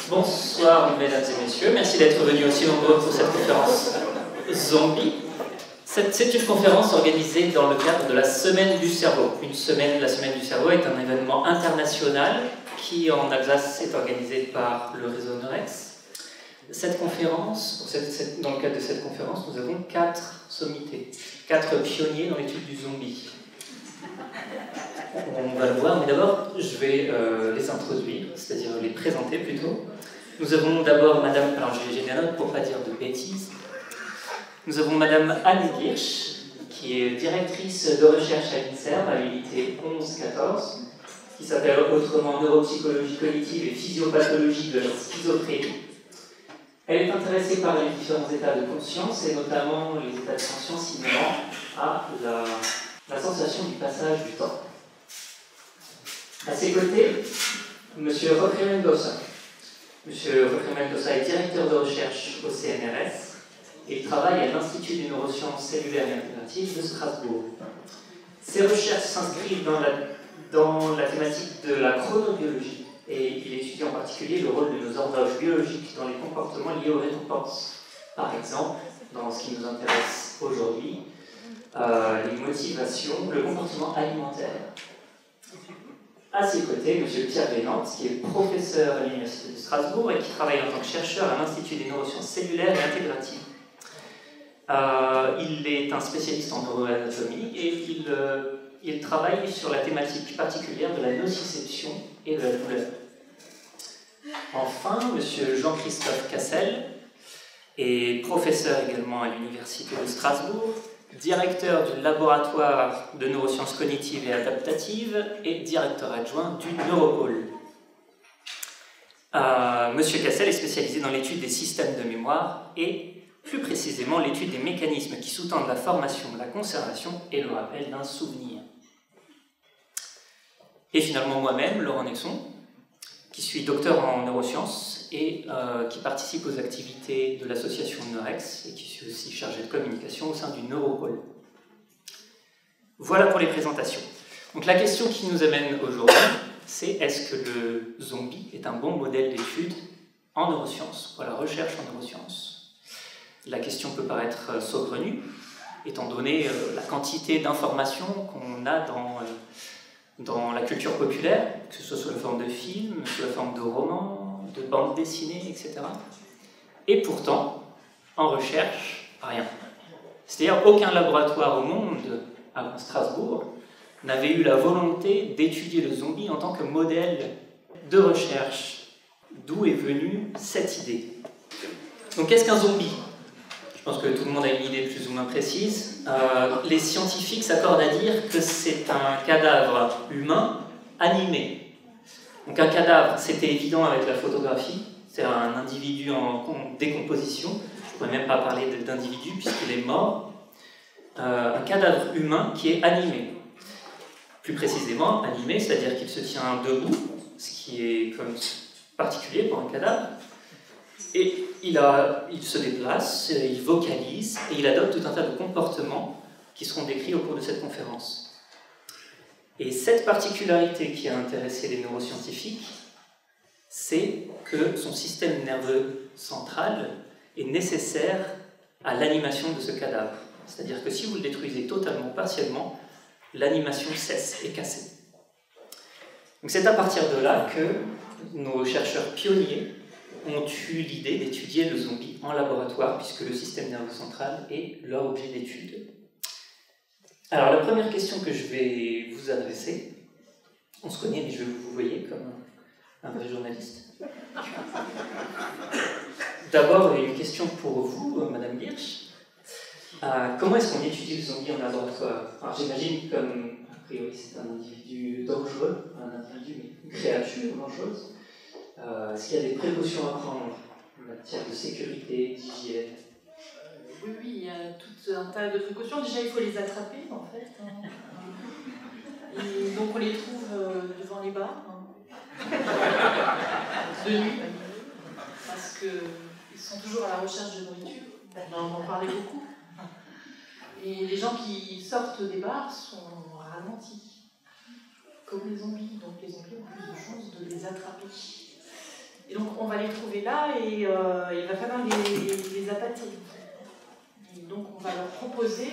Bonsoir mesdames et messieurs, merci d'être venus aussi nombreux pour cette conférence Zombie. C'est une conférence organisée dans le cadre de la Semaine du Cerveau. La Semaine du Cerveau est un événement international qui en Alsace est organisé par le réseau Neurex. Cette conférence, dans le cadre de cette conférence, nous avons 4 sommités, 4 pionniers dans l'étude du zombie. On va le voir, mais d'abord je vais les introduire, c'est-à-dire les présenter plutôt. Nous avons d'abord Madame, alors j'ai des notes pour ne pas dire de bêtises. Nous avons Madame Anne Hirsch, qui est directrice de recherche à l'INSERM, à l'unité 11-14, qui s'appelle autrement neuropsychologie cognitive et physiopathologie de la schizophrénie. Elle est intéressée par les différents états de conscience, et notamment les états de conscience inhérents à la sensation du passage du temps. À ses côtés, M. Jorge Mendoza. M. Jorge Mendoza est directeur de recherche au CNRS et il travaille à l'Institut des neurosciences cellulaires et intégratives de Strasbourg. Ses recherches s'inscrivent dans la thématique de la chronobiologie et il étudie en particulier le rôle de nos horloges biologiques dans les comportements liés aux récompenses. Par exemple, dans ce qui nous intéresse aujourd'hui, les motivations, le comportement alimentaire. À ses côtés, M. Pierre Bénant, qui est professeur à l'Université de Strasbourg et qui travaille en tant que chercheur à l'Institut des neurosciences cellulaires et intégratives. Il est un spécialiste en neuroanatomie et il travaille sur la thématique particulière de la nociception et de la douleur. Enfin, M. Jean-Christophe Cassel est professeur également à l'Université de Strasbourg, directeur du laboratoire de neurosciences cognitives et adaptatives et directeur adjoint du Neuropôle. Monsieur Cassel est spécialisé dans l'étude des systèmes de mémoire et plus précisément l'étude des mécanismes qui sous-tendent la formation, la conservation et le rappel d'un souvenir. Et finalement moi-même, Laurent Nexon, qui suis docteur en neurosciences et qui participe aux activités de l'association Neurex et qui suis aussi chargé de communication au sein du Neuropôle. Voilà pour les présentations. Donc la question qui nous amène aujourd'hui, c'est est-ce que le zombie est un bon modèle d'étude en neurosciences, pour la recherche en neurosciences? La question peut paraître saugrenue, étant donné la quantité d'informations qu'on a dans la culture populaire, que ce soit sous la forme de films, sous la forme de romans, de bandes dessinées, etc. Et pourtant, en recherche, rien. C'est-à-dire aucun laboratoire au monde, à Strasbourg, n'avait eu la volonté d'étudier le zombie en tant que modèle de recherche. D'où est venue cette idée? Donc qu'est-ce qu'un zombie? Je pense que tout le monde a une idée plus ou moins précise. Les scientifiques s'accordent à dire que c'est un cadavre humain animé. Donc un cadavre, c'était évident avec la photographie, c'est un individu en décomposition. Je ne pourrais même pas parler d'individu puisqu'il est mort. Un cadavre humain qui est animé. Plus précisément, animé, c'est-à-dire qu'il se tient debout, ce qui est comme particulier pour un cadavre. Et il se déplace, il vocalise et il adopte tout un tas de comportements qui seront décrits au cours de cette conférence. Et cette particularité qui a intéressé les neuroscientifiques, c'est que son système nerveux central est nécessaire à l'animation de ce cadavre. C'est-à-dire que si vous le détruisez totalement, partiellement, l'animation cesse, est cassée. Donc c'est à partir de là que nos chercheurs pionniers ont eu l'idée d'étudier le zombie en laboratoire, puisque le système nerveux central est leur objet d'étude. Alors, la première question que je vais vous adresser, on se connaît, mais je vais vous voyez comme un vrai journaliste. D'abord, une question pour vous, Madame Hirsch. Comment est-ce qu'on étudie le zombie en laboratoire? Alors, j'imagine comme, a priori, c'est un individu dangereux, une créature dangereuse. Est-ce qu'il y a des précautions à prendre en matière de sécurité, d'hygiène? Oui, il y a tout un tas de précautions. Déjà, il faut les attraper, en fait. Et donc, on les trouve devant les bars. De nuit, parce qu'ils sont toujours à la recherche de nourriture. On en parlait beaucoup. Et les gens qui sortent des bars sont ralentis. comme les zombies, donc les zombies ont plus de chances de les attraper. Et donc on va les trouver là et il va falloir les appâter. Et donc on va leur proposer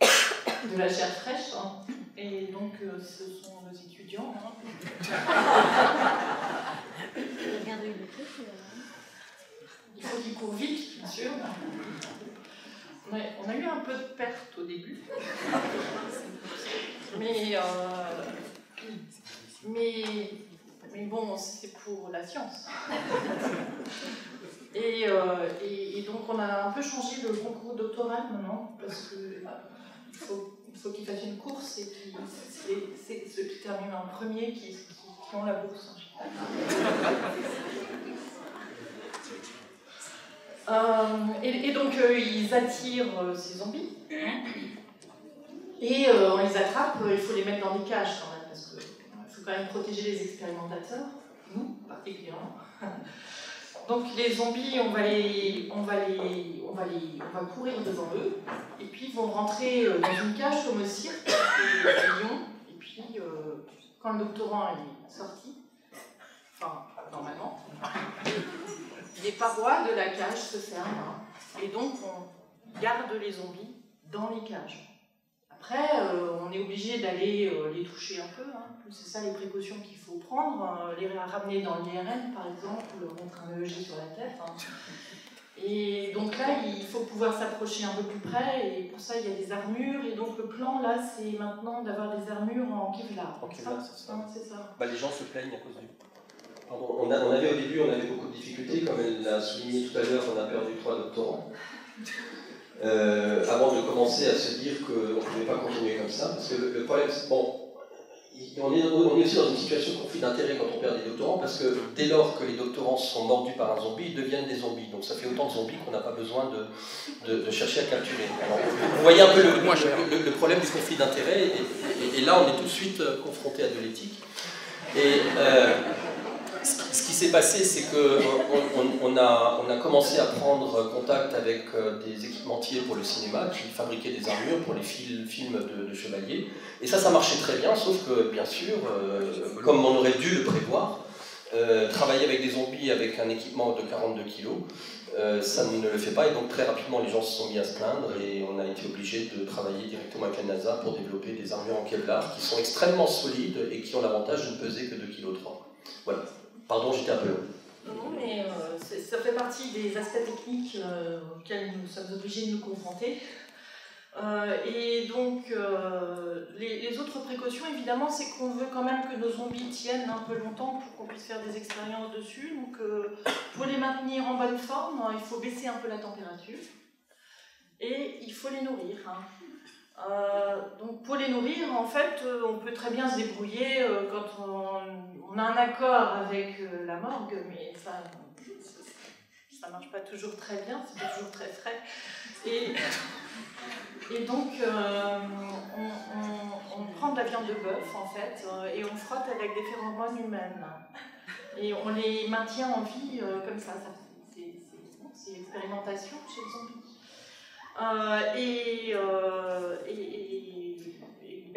de la chair fraîche. Hein. Et donc ce sont nos étudiants. Hein. Il faut qu'ils courent vite, bien sûr. On a eu un peu de perte au début. Mais bon, c'est pour la science. Et donc on a un peu changé le concours doctoral maintenant, parce qu'il faut qu'ils fassent une course et c'est ceux qui terminent en premier qui ont la bourse. Et donc ils attirent ces zombies. Et on les attrape, il faut les mettre dans des cages quand même, parce qu'il faut quand même protéger les expérimentateurs, nous particulièrement. Donc les zombies, on va courir devant eux, et puis ils vont rentrer dans une cage comme au cirque, des lions, et puis quand le doctorant est sorti, enfin normalement, les parois de la cage se ferment, et donc on garde les zombies dans les cages. Après, on est obligé d'aller les toucher un peu, hein. C'est ça les précautions qu'il faut prendre, les ramener dans l'IRM par exemple, leur mettre un EEG sur la tête. Hein. Et donc là, il faut pouvoir s'approcher un peu plus près, et pour ça il y a des armures, et donc le plan là, c'est maintenant d'avoir des armures en Kevlar. En Kevlar, c'est ça. Hein, c'est ça. Bah, les gens se plaignent à cause du... Pardon, on avait au début, on avait beaucoup de difficultés, comme elle l'a souligné tout à l'heure, on a perdu 3 doctorants. Avant de commencer à se dire qu'on ne pouvait pas continuer comme ça, parce que le problème, c'est bon, on est aussi dans une situation de conflit d'intérêt quand on perd des doctorants, parce que dès lors que les doctorants sont mordus par un zombie, ils deviennent des zombies. Donc ça fait autant de zombies qu'on n'a pas besoin de chercher à capturer. Alors, vous voyez un peu le problème du conflit d'intérêt, et là on est tout de suite confronté à de l'éthique. Et ce qui s'est passé, c'est qu'on a commencé à prendre contact avec des équipementiers pour le cinéma qui fabriquaient des armures pour les films de chevaliers. Et ça marchait très bien, sauf que, bien sûr, comme on aurait dû le prévoir, travailler avec des zombies avec un équipement de 42 kg, ça ne le fait pas. Et donc, très rapidement, les gens se sont mis à se plaindre et on a été obligé de travailler directement avec la NASA pour développer des armures en Kevlar qui sont extrêmement solides et qui ont l'avantage de ne peser que 2,3 kg. Voilà. Pardon, j'étais un peu long. Non, mais ça fait partie des aspects techniques auxquels nous sommes obligés de nous confronter. Et donc, les autres précautions, évidemment, c'est qu'on veut quand même que nos zombies tiennent un peu longtemps pour qu'on puisse faire des expériences dessus. Donc, pour les maintenir en bonne forme, il faut baisser un peu la température. Et il faut les nourrir. Hein. Donc pour les nourrir, en fait, on peut très bien se débrouiller quand on a un accord avec la morgue, mais ça marche pas toujours très bien, c'est pas toujours très frais. Et donc on prend de la viande de bœuf, en fait, et on frotte avec des phéromones humaines. Et on les maintient en vie comme ça. C'est l'expérimentation chez le zombie.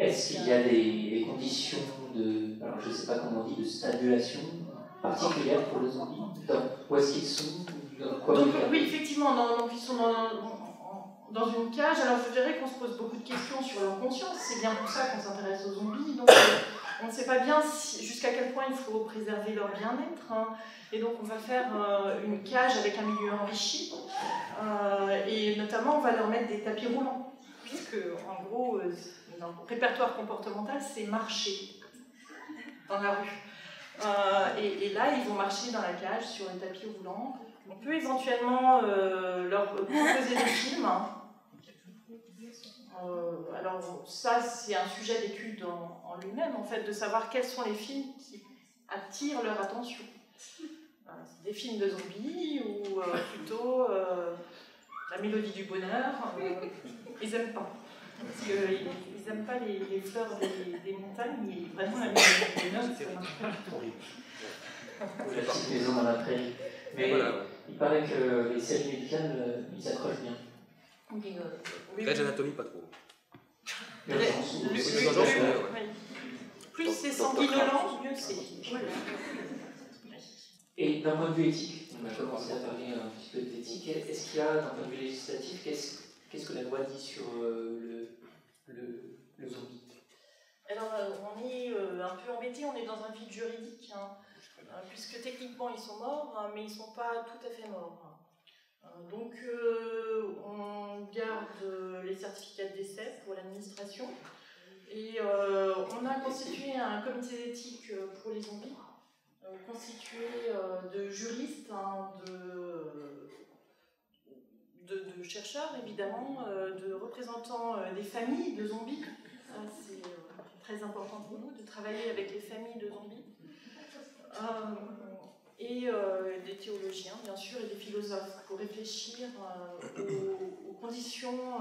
Est-ce qu'il y a des conditions de, alors je ne sais pas comment on dit, de stabulation particulière pour le zombie? Où est-ce qu'ils sont? Donc, oui, effectivement, donc ils sont dans une cage. Alors je dirais qu'on se pose beaucoup de questions sur leur conscience. C'est bien pour ça qu'on s'intéresse aux zombies. Donc on ne sait pas bien jusqu'à quel point il faut préserver leur bien-être. Hein. Et donc on va faire une cage avec un milieu enrichi. Et notamment on va leur mettre des tapis roulants. Puisque en gros, dans le répertoire comportemental, c'est marcher dans la rue. Et là, ils vont marcher dans la cage sur les tapis roulants. On peut éventuellement leur proposer des films. Alors ça, c'est un sujet d'étude en lui-même, en fait, de savoir quels sont les films qui attirent leur attention. C'est des films de zombies ou plutôt la mélodie du bonheur. Ils n'aiment pas. Parce qu'ils n'aiment pas les fleurs des montagnes, mais vraiment la mélodie du bonheur, ça marche pas. Ou la petite maison dans la prairie. Mais voilà. Il paraît que les séries médicales, ils s'accrochent bien. Grey's Anatomy, pas trop. Oui. plus c'est sanguinolent, mieux c'est. Voilà. Et d'un point de vue éthique, on a commencé à parler un petit peu d'éthique, est-ce qu'il y a, d'un point de vue législatif, qu'est-ce que la loi dit sur le zombie? Alors, on est un peu embêté, on est dans un vide juridique, hein, puisque techniquement ils sont morts, hein, mais ils ne sont pas tout à fait morts. Donc, on garde les certificats de décès pour l'administration, et on a constitué un comité d'éthique pour les zombies, constitué de juristes, hein, de chercheurs évidemment, de représentants des familles de zombies. Ça, c'est très important pour nous de travailler avec les familles de zombies. Et des théologiens, bien sûr, et des philosophes pour réfléchir aux conditions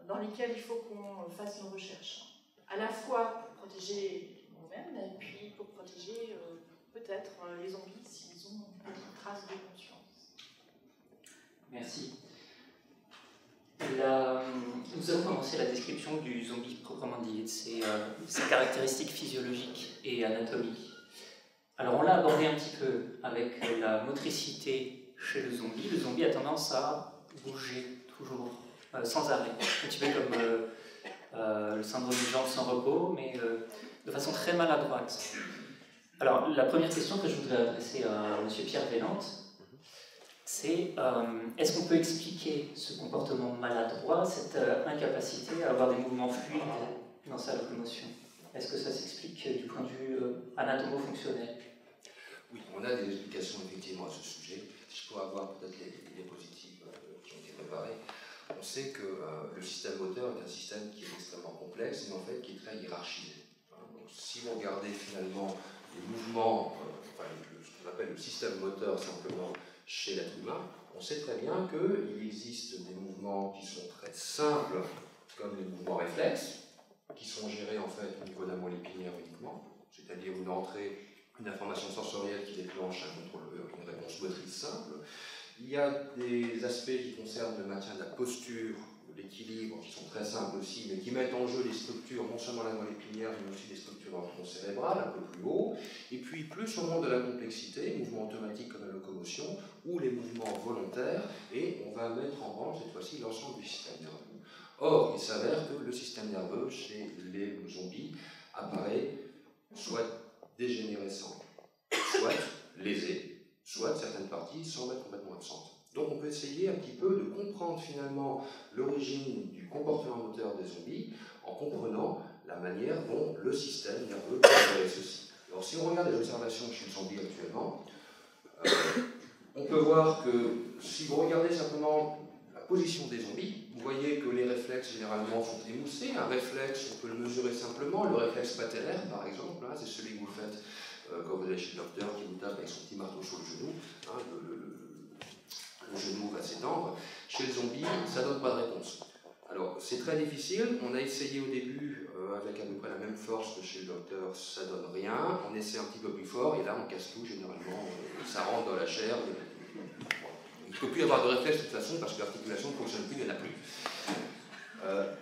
dans lesquelles il faut qu'on fasse nos recherches. À la fois pour protéger nous-mêmes et puis pour protéger peut-être les zombies s'ils ont une petite trace de conscience. Merci. Nous avons commencé la description du zombie proprement dit, de ses caractéristiques physiologiques et anatomiques. Alors on l'a abordé un petit peu avec la motricité chez le zombie. Le zombie a tendance à bouger toujours, sans arrêt. Un petit peu comme le syndrome du genre sans repos, mais de façon très maladroite. Alors la première question que je voudrais adresser à M. Pierre Vélante, c'est est-ce qu'on peut expliquer ce comportement maladroit, cette incapacité à avoir des mouvements fluides dans sa locomotion? Est-ce que ça s'explique du point de vue anatomo-fonctionnel? Oui, on a des explications effectivement à ce sujet. Si je pourrais avoir peut-être les diapositives qui ont été préparées. On sait que le système moteur est un système qui est extrêmement complexe, mais en fait qui est très hiérarchisé. Donc, si vous regardez finalement les mouvements, ce qu'on appelle le système moteur simplement chez l'être humain, on sait très bien qu'il existe des mouvements qui sont très simples, comme les mouvements réflexes, qui sont gérés en fait au niveau de la moelle épinière uniquement, c'est-à-dire une entrée, une information sensorielle qui déclenche un contrôle, une réponse motrice simple. Il y a des aspects qui concernent le maintien de la posture, l'équilibre, qui sont très simples aussi, mais qui mettent en jeu des structures, non seulement la moelle épinière, mais aussi des structures dans le tronc cérébral, un peu plus haut. Et puis plus on monte de la complexité, mouvements automatiques comme la locomotion, ou les mouvements volontaires, et on va mettre en branle cette fois-ci l'ensemble du système nerveux. Or, il s'avère que le système nerveux chez les zombies apparaît soit dégénérescent, soit lésé, soit certaines parties semblent être complètement absentes. Donc on peut essayer un petit peu de comprendre finalement l'origine du comportement moteur des zombies en comprenant la manière dont le système nerveux peut gérer ceci. Alors si on regarde les observations chez le zombie actuellement, on peut voir que si vous regardez simplement la position des zombies, vous voyez que les réflexes généralement sont émoussés. Un réflexe, on peut le mesurer simplement. Le réflexe patellaire, par exemple, hein, c'est celui que vous faites quand vous allez chez le docteur qui vous tape avec son petit marteau sur le genou. Hein, le genou va s'étendre. Chez le zombie, ça ne donne pas de réponse. Alors, c'est très difficile. On a essayé au début avec à peu près la même force que chez le docteur, ça ne donne rien. On essaie un petit peu plus fort et là, on casse tout. Généralement, ça rentre dans la chair. Il ne peut plus y avoir de réflexe de toute façon parce que l'articulation ne fonctionne plus, il n'y en a plus.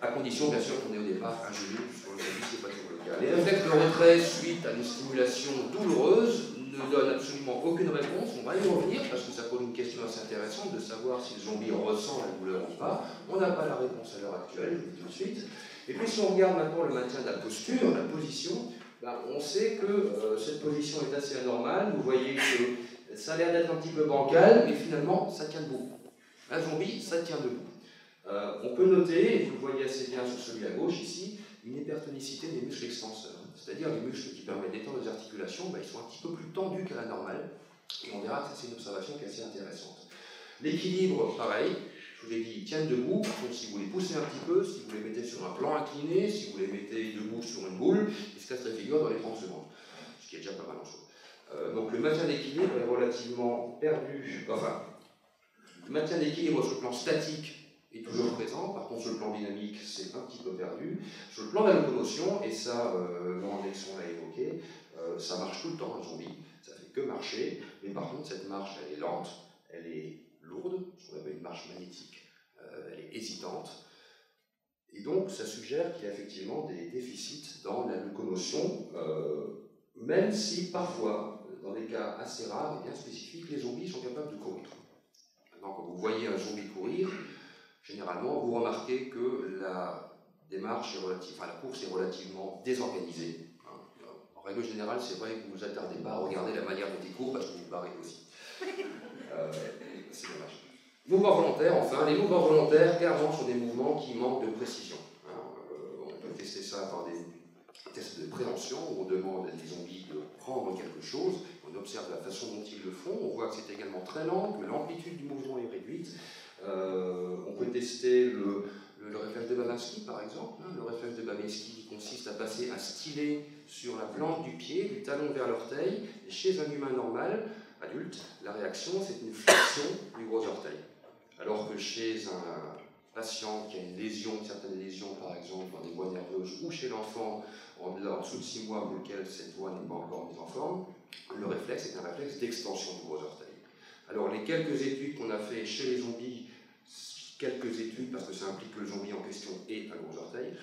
À condition, bien sûr, qu'on ait au départ un genou, sur le zombie, ce n'est pas toujours le cas. Les réflexes de retrait suite à une stimulation douloureuse ne donnent absolument aucune réponse. On va y revenir parce que ça pose une question assez intéressante de savoir si le zombie ressent la douleur ou pas. On n'a pas la réponse à l'heure actuelle, je vous dis tout de suite. Et puis si on regarde maintenant le maintien de la posture, la position, ben, on sait que cette position est assez anormale. Vous voyez que ça a l'air d'être un petit peu bancal, mais finalement, ça tient debout. Un zombie, ça tient debout. On peut noter, et vous le voyez assez bien sur celui à gauche ici, une hypertonicité des muscles extenseurs. C'est-à-dire les muscles qui permettent d'étendre les articulations, ben, ils sont un petit peu plus tendus qu'à la normale. Et on verra que c'est une observation qui est assez intéressante. L'équilibre, pareil, je vous l'ai dit, ils tiennent debout. Donc si vous les poussez un petit peu, si vous les mettez sur un plan incliné, si vous les mettez debout sur une boule, ils se cassent la figure dans les 30 secondes. Ce qui est déjà pas mal en chose. Donc le maintien d'équilibre est relativement perdu. Enfin, le maintien d'équilibre sur le plan statique est toujours présent, par contre sur le plan dynamique c'est un petit peu perdu. Sur le plan de la locomotion, et ça Laurent Nexon l'a évoqué, ça marche tout le temps un zombie, ça fait que marcher, mais par contre cette marche elle est lente, elle est lourde, ce qu'on appelle une marche magnétique, elle est hésitante, Et donc, ça suggère qu'il y a effectivement des déficits dans la locomotion, même si parfois, dans des cas assez rares et bien spécifiques, les zombies sont capables de courir. Maintenant, quand vous voyez un zombie courir, généralement, vous remarquez que la démarche est relative, enfin, la course est relativement désorganisée. En règle générale, c'est vrai que vous ne vous attardez pas à regarder la manière dont il court parce que vous vous barrez aussi. C'est dommage. Mouvements volontaires, enfin, les mouvements volontaires, clairement, sont des mouvements qui manquent de précision. On peut tester ça par des tests de préhension où on demande à des zombies de prendre quelque chose, on observe la façon dont ils le font, on voit que c'est également très lent, que l'amplitude du mouvement est réduite. On peut tester le réflexe de Babinski, par exemple. Le réflexe de Babinski qui consiste à passer un stylet sur la plante du pied, du talon vers l'orteil, et chez un humain normal, adulte, la réaction, c'est une flexion du gros orteil. Alors que chez un patient qui a une lésion, certaines lésions par exemple dans des voies nerveuses, ou chez l'enfant en dessous de 6 mois pour lequel cette voie n'est pas encore mise en forme, le réflexe est un réflexe d'extension du gros orteil. Alors les quelques études qu'on a fait chez les zombies, quelques études parce que ça implique que le zombie en question ait un gros orteil,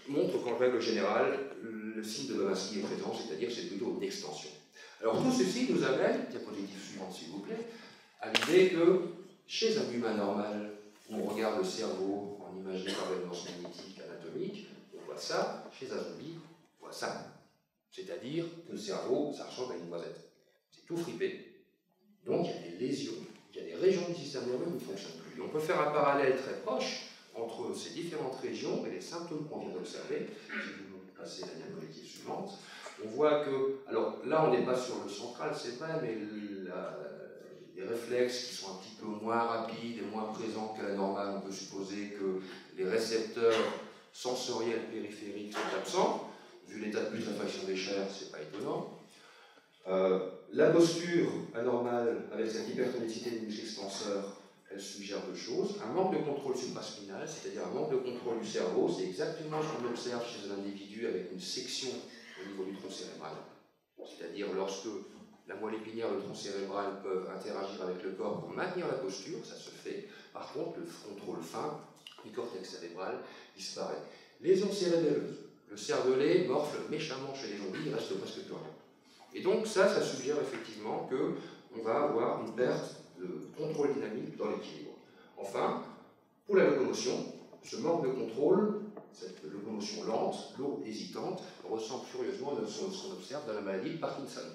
montrent qu'en règle générale, le signe de Babinski est présent, c'est-à-dire c'est plutôt une extension. Alors tout ceci nous amène, diapositive suivante s'il vous plaît, à l'idée que chez un humain normal, où on regarde le cerveau en imagerie par résonance magnétique anatomique, on voit ça, chez un zombie, on voit ça. C'est-à-dire que le cerveau, ça ressemble à une noisette. C'est tout fripé, donc il y a des lésions, il y a des régions du système nerveux qui ne fonctionnent plus. Et on peut faire un parallèle très proche entre ces différentes régions et les symptômes qu'on vient d'observer. Si vous passez la diapositive suivante, on voit que, alors là on n'est pas sur le central, c'est vrai, mais les réflexes qui sont un petit peu moins rapides et moins présents que la normale, on peut supposer que les récepteurs sensoriels périphériques sont absents. Vu l'état de putréfaction des chairs, c'est pas étonnant. La posture anormale avec cette hypertonicité des muscles extenseurs, elle suggère deux choses. Un manque de contrôle supraspinal, c'est-à-dire un manque de contrôle du cerveau, c'est exactement ce qu'on observe chez un individu avec une section au niveau du tronc cérébral. C'est-à-dire lorsque la moelle épinière et le tronc cérébral peuvent interagir avec le corps pour maintenir la posture, ça se fait. Par contre, le contrôle fin du cortex cérébral disparaît. Lésion cérébelleuse. Le cervelet morfle méchamment chez les zombies, il reste presque plus rien. Et donc ça suggère effectivement qu'on va avoir une perte de contrôle dynamique dans l'équilibre. Enfin, pour la locomotion, ce manque de contrôle, cette locomotion lente, lourde, hésitante, ressemble furieusement à ce qu'on observe dans la maladie de Parkinson.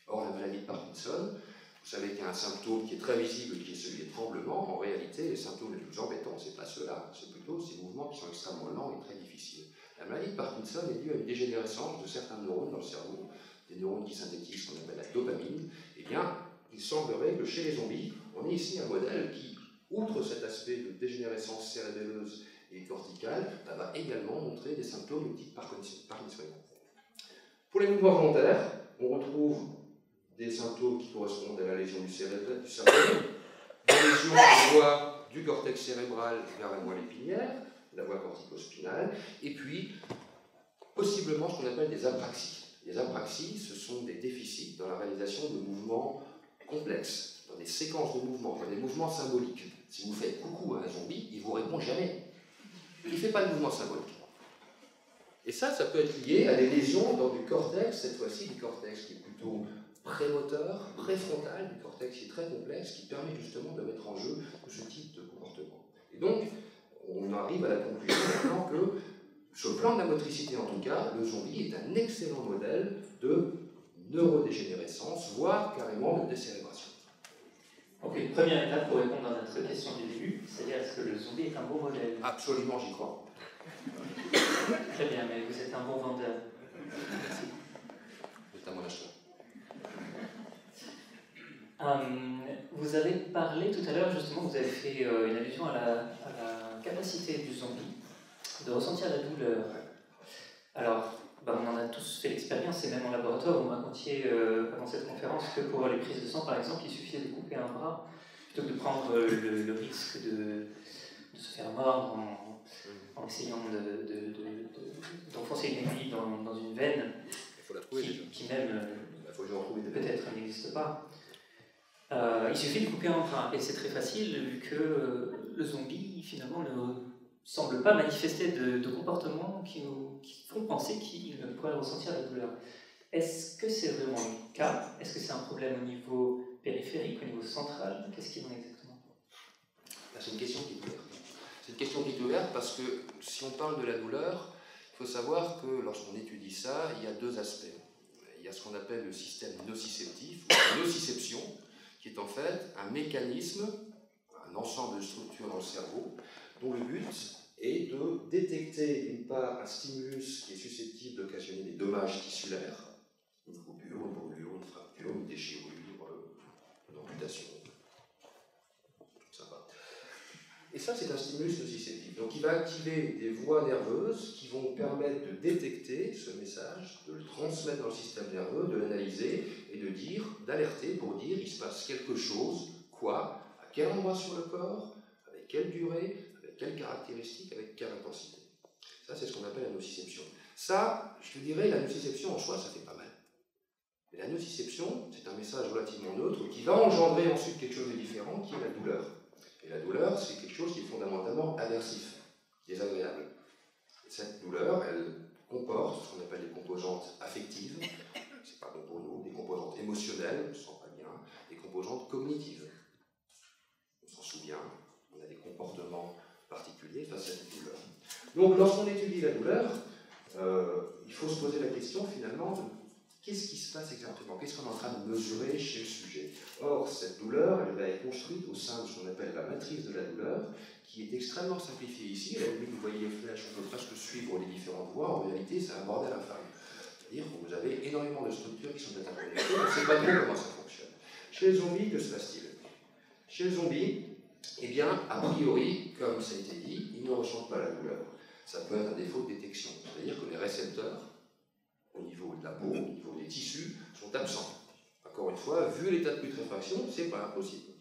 Or, la maladie de Parkinson, vous savez qu'il y a un symptôme qui est très visible, qui est celui des tremblements. En réalité, les symptômes les plus embêtants, ce n'est pas ceux-là, c'est plutôt ces mouvements qui sont extrêmement lents et très difficiles. La maladie de Parkinson est due à une dégénérescence de certains neurones dans le cerveau, des neurones qui synthétisent ce qu'on appelle la dopamine. Eh bien, il semblerait que chez les zombies, on ait ici un modèle qui, outre cet aspect de dégénérescence cérébelleuse et corticale, va également montrer des symptômes de type parkinsonien. Pour les mouvements volontaires, on retrouve des symptômes qui correspondent à la lésion du cerveau, des lésions de voie du cortex cérébral vers la moelle épinière, la voie cortico-spinale, et puis possiblement ce qu'on appelle des apraxies. Les apraxies, ce sont des déficits dans la réalisation de mouvements complexes, dans des séquences de mouvements, dans des mouvements symboliques. Si vous faites coucou à un zombie, il ne vous répond jamais. Il ne fait pas de mouvement symbolique. Et ça peut être lié à des lésions dans du cortex, cette fois-ci du cortex qui est plutôt prémoteur, préfrontal, du cortex qui est très complexe, qui permet justement de mettre en jeu ce type de comportement. Et donc, on arrive à la conclusion maintenant que, sur le plan de la motricité en tout cas, le zombie est un excellent modèle de neurodégénérescence, voire carrément de décérébration. Ok, première étape pour répondre à notre question du début, c'est-à-dire est-ce que le zombie est un bon modèle? Absolument, j'y crois. Très bien, mais vous êtes un bon vendeur. Merci. C'est à mon acheteur. Vous avez parlé tout à l'heure, justement, vous avez fait une allusion à la capacité du zombie de ressentir la douleur. Alors, on en a tous fait l'expérience, et même en laboratoire, vous me racontiez avant cette conférence que pour les prises de sang, par exemple, il suffisait de couper un bras plutôt que de prendre le risque de se faire mordre en essayant d'enfoncer une aiguille dans une veine qui même peut-être n'existe pas. Il suffit de couper un bras, et c'est très facile vu que le zombie finalement semble pas manifester de comportements qui font penser qu'il pourrait ressentir la douleur. Est-ce que c'est vraiment le cas? Est-ce que c'est un problème au niveau périphérique, au niveau central? Qu'est-ce qu'il en est exactement? C'est une question qui est ouverte. C'est une question qui est ouverte parce que si on parle de la douleur, il faut savoir que lorsqu'on étudie ça, il y a deux aspects. Il y a ce qu'on appelle le système nociceptif, ou la nociception, qui est en fait un mécanisme, un ensemble de structures dans le cerveau, dont le but est de détecter d'une part un stimulus qui est susceptible d'occasionner des dommages tissulaires, une coupure, une brûlure, une fracture, une déchirure, une amputation, tout ça va. Et ça, c'est un stimulus nociceptif. Donc, il va activer des voies nerveuses qui vont permettre de détecter ce message, de le transmettre dans le système nerveux, de l'analyser et de dire, d'alerter pour dire, il se passe quelque chose, quoi, à quel endroit sur le corps, avec quelle durée, avec quelles caractéristiques, avec quelle intensité. Ça, c'est ce qu'on appelle la nociception. Ça, je te dirais, la nociception en soi, ça fait pas mal. Mais la nociception, c'est un message relativement neutre qui va engendrer ensuite quelque chose de différent, qui est la douleur. Et la douleur, c'est quelque chose qui est fondamentalement aversif, désagréable. Et cette douleur, elle comporte ce qu'on appelle des composantes affectives, c'est pas bon pour nous, des composantes émotionnelles, on ne se sent pas bien, des composantes cognitives. On s'en souvient, on a des comportements particuliers face à cette douleur. Donc, lorsqu'on étudie la douleur, il faut se poser la question finalement de qu'est-ce qui se passe exactement? Qu'est-ce qu'on est en train de mesurer chez le sujet? Or, cette douleur, elle va être construite au sein de ce qu'on appelle la matrice de la douleur, qui est extrêmement simplifiée ici. Là, vous voyez les flèches, on peut presque suivre les différentes voies. En réalité, c'est un bordel infâme. C'est-à-dire que vous avez énormément de structures qui sont interconnectées, on ne sait pas trop comment ça fonctionne. Chez les zombies, que se passe-t-il? Chez les zombies, eh bien, a priori, comme ça a été dit, ils ne ressentent pas la douleur. Ça peut être un défaut de détection. C'est-à-dire que les récepteurs, au niveau de la peau, au niveau des tissus, sont absents. Encore une fois, vu l'état de putréfaction, c'est pas impossible.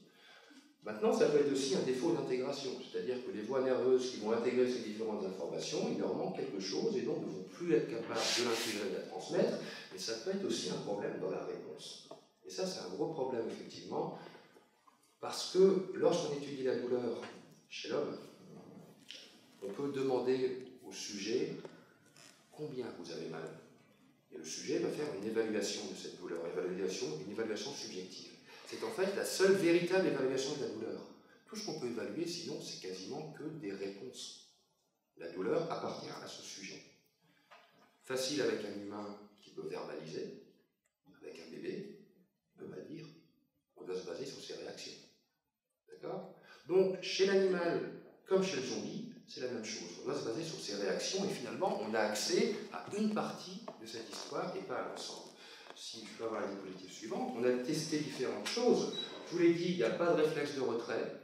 Maintenant, ça peut être aussi un défaut d'intégration, c'est-à-dire que les voies nerveuses qui vont intégrer ces différentes informations, il leur manque quelque chose et donc ne vont plus être capables de l'intégrer et de la transmettre, et ça peut être aussi un problème dans la réponse. Et ça, c'est un gros problème, effectivement, parce que lorsqu'on étudie la douleur chez l'homme, on peut demander au sujet combien vous avez mal. Et le sujet va faire une évaluation de cette douleur, une évaluation subjective. C'est en fait la seule véritable évaluation de la douleur. Tout ce qu'on peut évaluer, sinon, c'est quasiment que des réponses. La douleur appartient à ce sujet. Facile avec un humain qui peut verbaliser, avec un bébé, il ne peut pas dire. On doit se baser sur ses réactions. D'accord? Donc, chez l'animal, comme chez le zombie, c'est la même chose. On doit se baser sur ses réactions et finalement, on a accès à une partie de cette histoire et pas à l'ensemble. Si je peux avoir la diapositive suivante, on a testé différentes choses. Je vous l'ai dit, il n'y a pas de réflexe de retrait.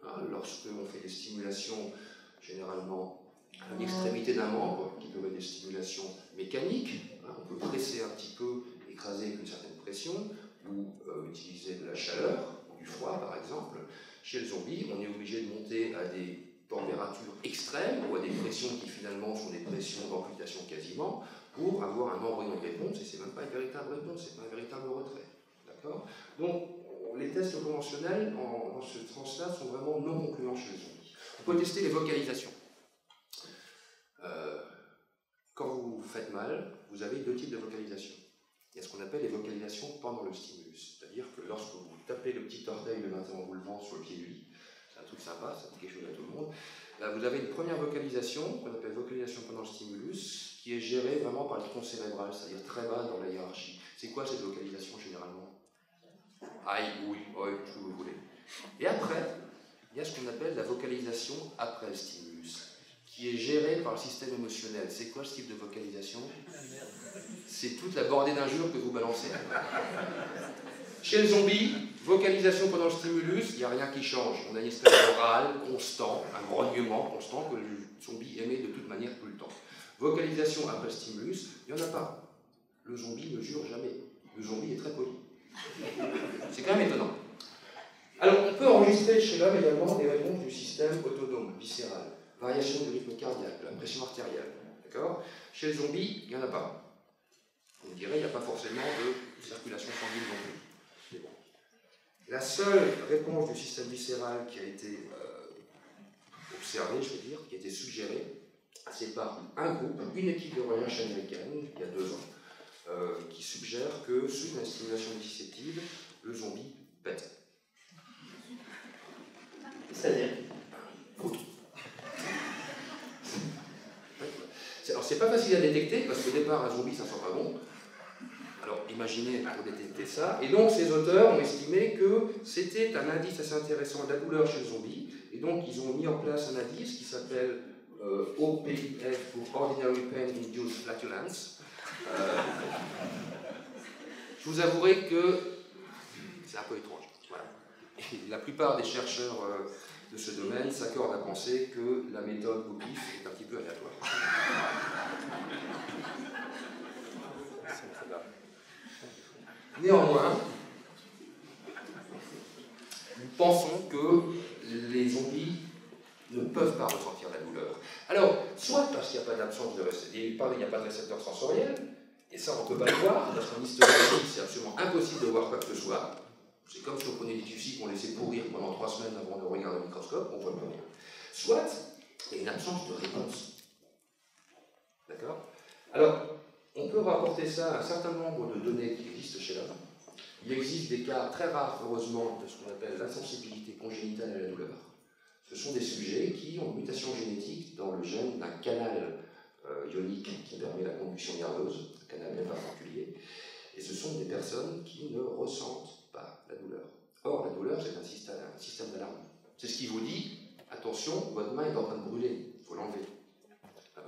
Hein, lorsqu'on fait des stimulations, généralement à l'extrémité d'un membre, qui peuvent être des stimulations mécaniques, hein, on peut presser un petit peu, écraser avec une certaine pression, ou utiliser de la chaleur, ou du froid par exemple. Chez le zombie, on est obligé de monter à des températures extrêmes ou à des pressions qui finalement sont des pressions d'amputation quasiment pour avoir un embryon de réponse, et c'est même pas une véritable réponse, c'est pas un véritable retrait. D'accord? Donc, les tests conventionnels dans ce sens-là sont vraiment non concluants chez les zombies. On peut tester les vocalisations. Quand vous faites mal, vous avez deux types de vocalisation. Il y a ce qu'on appelle les vocalisations pendant le stimulus, c'est-à-dire que lorsque vous tapez le petit orteil le matin en vous levant sur le pied du lit, c'est un truc sympa, ça dit quelque chose à tout le monde. Là, vous avez une première vocalisation, qu'on appelle vocalisation pendant le stimulus, qui est gérée vraiment par le tronc cérébral, c'est-à-dire très bas dans la hiérarchie. C'est quoi cette vocalisation généralement? Aïe, oui, oi, ce que vous voulez. Et après, il y a ce qu'on appelle la vocalisation après le stimulus, qui est gérée par le système émotionnel. C'est quoi ce type de vocalisation? C'est toute la bordée d'injures que vous balancez. Chez le zombie, vocalisation pendant le stimulus, il n'y a rien qui change. On a une espèce d'oral constant, un grognement constant que le zombie émet de toute manière tout le temps. Vocalisation après le stimulus, il n'y en a pas. Le zombie ne jure jamais. Le zombie est très poli. C'est quand même étonnant. Alors, on peut enregistrer chez l'homme également des réponses du système autonome, viscéral. Variation du rythme cardiaque, de la pression artérielle. D'accord? Chez les zombies, il n'y en a pas. On dirait qu'il n'y a pas forcément de circulation sanguine non plus. Mais bon. La seule réponse du système viscéral qui a été observé, je veux dire, qui a été suggéré, c'est par un groupe, une équipe de recherche américaine, il y a 2 ans, qui suggère que suite à une stimulation nociceptive, le zombie pète. C'est-à-dire? Alors c'est pas facile à détecter, parce qu'au départ, un zombie, ça sent pas bon. Alors imaginez pour détecter ça. Et donc ces auteurs ont estimé que c'était un indice assez intéressant de la douleur chez le zombie. Et donc ils ont mis en place un indice qui s'appelle OPF, pour Ordinary Pain Induced Flatulence. Je vous avouerai que c'est un peu étrange. Voilà. Et la plupart des chercheurs de ce domaine s'accordent à penser que la méthode au pif est un petit peu aléatoire. Néanmoins, nous pensons que les zombies ne peuvent pas ressentir la douleur. Alors, soit parce qu'il n'y a pas d'absence de récepteur, il n'y a pas de récepteur sensoriel, et ça on ne peut pas le voir, parce qu'en histologie c'est absolument impossible de voir quoi que ce soit. C'est comme si on prenait des tissus qu'on laissait pourrir pendant 3 semaines avant de regarder le microscope, on ne voit plus rien. Soit il y a une absence de réponse. D'accord? Alors, on peut rapporter ça à un certain nombre de données qui existent chez l'homme. Il existe des cas très rares, heureusement, de ce qu'on appelle l'insensibilité congénitale à la douleur. Ce sont des sujets qui ont une mutation génétique dans le gène d'un canal ionique qui permet la conduction nerveuse, un canal bien particulier. Et ce sont des personnes qui ne ressentent pas la douleur. Or, la douleur, c'est un système d'alarme. C'est ce qui vous dit, attention, votre main est en train de brûler, il faut l'enlever.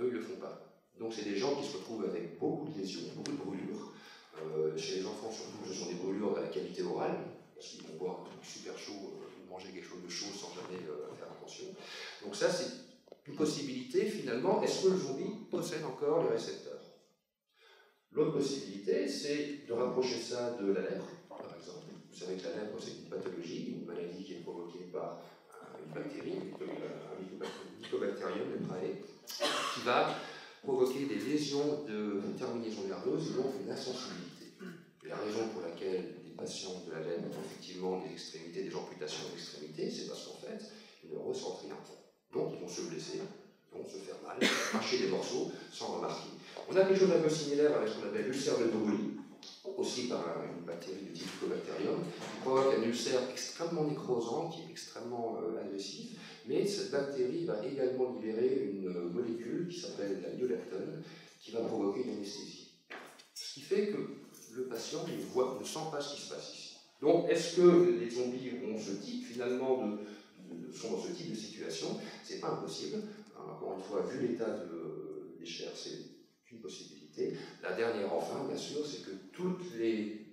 Eux, ils ne le font pas. Donc, c'est des gens qui se retrouvent avec beaucoup de lésions, beaucoup de brûlures. Chez les enfants, surtout, ce sont des brûlures à la cavité orale, parce qu'ils vont boire un truc super chaud, manger quelque chose de chaud sans jamais faire attention. Donc ça, c'est une possibilité, finalement. Est-ce que le zombie possède encore les récepteurs? L'autre possibilité, c'est de rapprocher ça de la lèpre, par exemple. Vous savez que la lèpre, c'est une pathologie, une maladie qui est provoquée par une bactérie, un Mycobacterium leprae, qui va provoquer des lésions de terminaisons nerveuses et donc une insensibilité. Et la raison pour laquelle les patients de la lèpre ont effectivement des extrémités, des amputations d'extrémités, c'est parce qu'en fait, ils ne ressentent rien. Donc ils vont se blesser, ils vont se faire mal, arracher des morceaux sans remarquer. On a quelque chose d'un peu similaire avec ce qu'on appelle l'ulcère de Bowley, aussi par une bactérie de type Mycobacterium, qui provoque un ulcère extrêmement nécrosant, qui est extrêmement agressif, mais cette bactérie va également libérer une molécule qui s'appelle la myolectone, qui va provoquer une anesthésie. Ce qui fait que le patient ne sent pas ce qui se passe ici. Donc, est-ce que les zombies ont ce type, finalement, sont dans ce type de situation? C'est pas impossible. Encore une fois, vu l'état des chairs, c'est une possibilité. La dernière, enfin, bien sûr, c'est que toutes les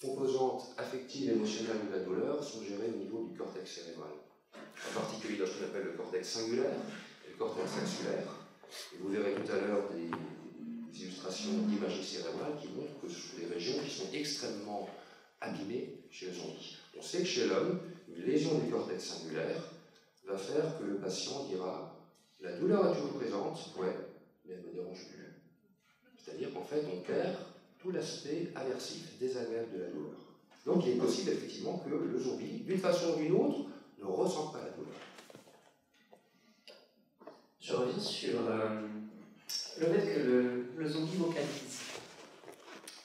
composantes affectives et émotionnelles de la douleur sont gérées au niveau du cortex cérébral. En particulier dans ce qu'on appelle le cortex singulaire et le cortex axulaire. Et vous verrez tout à l'heure des illustrations d'imagerie cérébrale qui montrent que ce sont des régions qui sont extrêmement abîmées chez le zombie. On sait que chez l'homme, une lésion du cortex singulaire va faire que le patient dira « la douleur est toujours présente, ouais, mais elle ne me dérange plus ». C'est-à-dire qu'en fait, on perd tout l'aspect aversif, désagréable de la douleur. Donc il est possible effectivement que le zombie, d'une façon ou d'une autre, ne ressente pas la douleur. Je reviens sur le fait que le zombie vocalise.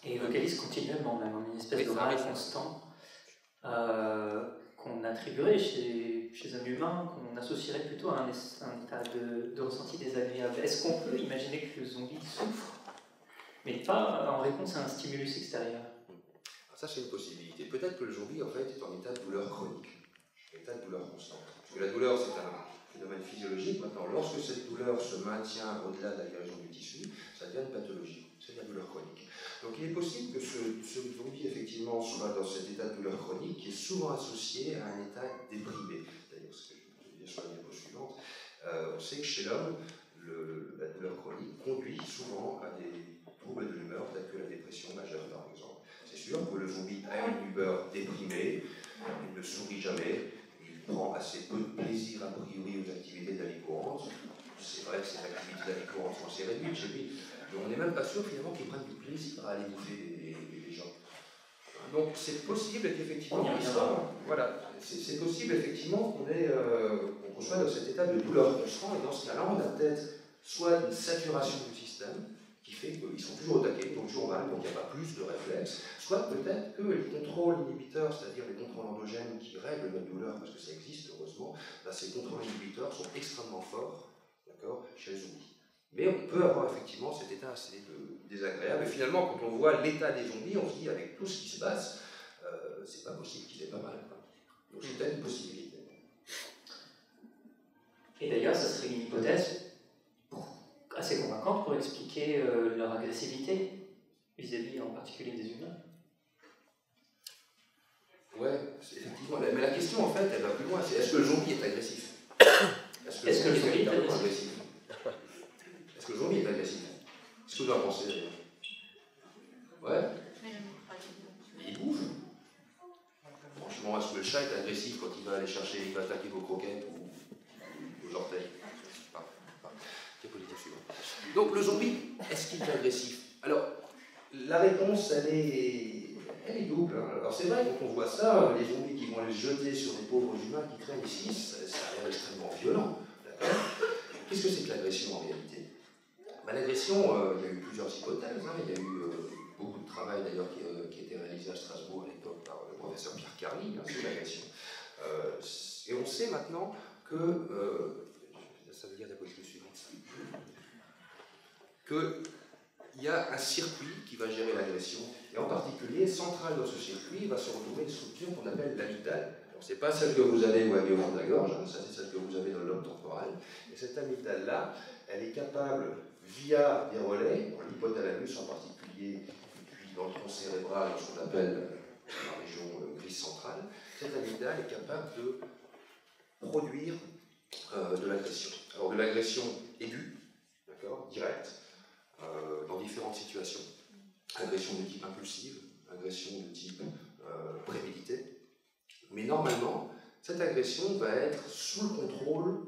Et vocalise continuellement, même en une espèce de râle constant qu'on attribuerait chez un humain, qu'on associerait plutôt à un état de ressenti désagréable. Est-ce qu'on peut imaginer que le zombie souffre, mais pas en réponse à un stimulus extérieur? Alors ça, c'est une possibilité. Peut-être que le zombie, en fait, est en état de douleur chronique, en état de douleur constante. Parce que la douleur, c'est un phénomène physiologique. Maintenant, lorsque cette douleur se maintient au-delà de la guérison du tissu, ça devient une pathologie. C'est de la douleur chronique. Donc il est possible que ce zombie, effectivement, soit dans cet état de douleur chronique qui est souvent associé à un état déprimé. D'ailleurs, ce que je vais dire sur la diapo suivante, on sait que chez l'homme, la douleur chronique conduit souvent à des troubles de l'humeur, tels que la dépression majeure, par exemple. C'est sûr que le zombie a une humeur déprimée, il ne sourit jamais, il prend assez peu de plaisir a priori aux activités de la vie courante. C'est vrai que ces activités de la vie courante sont assez réduites chez lui, mais on n'est même pas sûr finalement qu'il prenne du plaisir à aller bouffer les gens. Donc c'est possible qu'effectivement, On y reviendra. voilà, c'est possible effectivement qu'on soit dans cet état de douleur constant, et dans ce cas-là, on a peut-être soit une saturation du système, qui fait qu'ils sont toujours au taquet, donc toujours mal, donc il n'y a pas plus de réflexes, soit peut-être que les contrôles inhibiteurs, c'est-à-dire les contrôles endogènes qui règlent notre douleur, parce que ça existe heureusement, ces contrôles inhibiteurs sont extrêmement forts, d'accord, chez les zombies. Mais on peut avoir effectivement cet état assez désagréable. Et finalement, quand on voit l'état des zombies, on se dit, avec tout ce qui se passe, c'est pas possible qu'ils aient pas mal. Donc c'est peut-être une possibilité. Et d'ailleurs, ça serait une hypothèse assez convaincante pour expliquer leur agressivité vis-à-vis en particulier des humains. Ouais, effectivement. Mais la question, en fait, elle va plus loin. C'est est-ce que le zombie est agressif? Est-ce que le zombie est agressif? Est-ce que le zombie est agressif? Qu'est-ce que vous en pensez d'ailleurs? Ouais. Il bouge. Franchement, est-ce que le chat est agressif quand il va aller chercher, il va attaquer vos croquettes ou vos orteils? Diapositive suivante. Donc le zombie, est-ce qu'il est agressif? Alors, la réponse, elle est double. Hein. Alors c'est vrai, quand on voit ça, les zombies qui vont aller se jeter sur des pauvres humains qui traînent ici, ça a l'air extrêmement violent. Qu'est-ce que c'est que l'agression en réalité? L'agression, il y a eu plusieurs hypothèses. Hein. Il y a eu beaucoup de travail d'ailleurs qui a été réalisé à Strasbourg à l'époque par le professeur Pierre Carly sur l'agression. Et on sait maintenant que, ça veut dire la position suivante, qu'il y a un circuit qui va gérer l'agression, et en particulier, central dans ce circuit, va se retrouver une structure qu'on appelle l'amygdale. Ce n'est pas celle que vous avez au fond de la gorge, hein, ça c'est celle que vous avez dans le lobe temporal. Et cette amygdale-là, elle est capable, via des relais, dans l'hypothalamus en particulier, et puis dans le tronc cérébral, ce qu'on appelle la région grise centrale, cette amygdale est capable de produire de l'agression. Alors de l'agression aiguë, d'accord, directe, dans différentes situations. Agression de type impulsive, agression de type préméditée. Mais normalement, cette agression va être sous le contrôle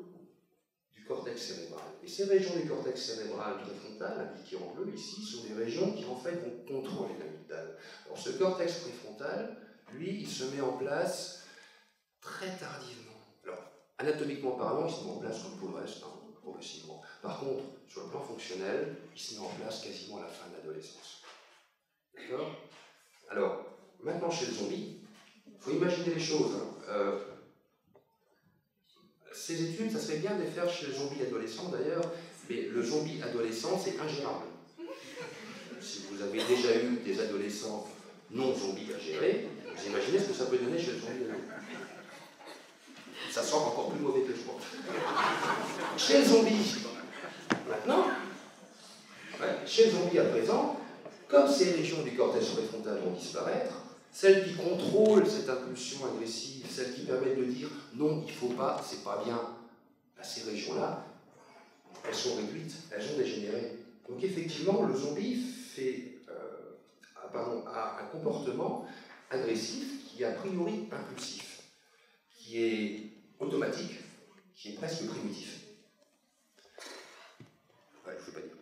du cortex cérébral. Et ces régions du cortex cérébral préfrontal, indiquées en bleu ici, sont des régions qui en fait vont contrôler l'amygdale. Alors ce cortex préfrontal, lui, il se met en place très tardivement. Alors, anatomiquement parlant, il se met en place comme tout le reste, hein, progressivement. Par contre, sur le plan fonctionnel, il se met en place quasiment à la fin de l'adolescence. D'accord? Alors, maintenant chez le zombie, il faut imaginer les choses. Hein. Ces études, ça serait bien de les faire chez le zombie adolescent d'ailleurs, mais le zombie adolescent, c'est ingérable. Si vous avez déjà eu des adolescents non zombies à gérer, vous imaginez ce que ça peut donner chez le zombie adolescent. Ça sent encore plus mauvais que le sport. Chez le zombie, maintenant, chez le zombie à présent, comme ces régions du cortex préfrontal vont disparaître, celles qui contrôlent cette impulsion agressive, celles qui permettent de dire non, il ne faut pas, c'est pas bien, ces régions-là, elles sont réduites, elles ont dégénéré. Donc effectivement, le zombie a un comportement agressif qui est a priori impulsif, qui est automatique, qui est presque primitif. Ouais, je ne veux pas dire.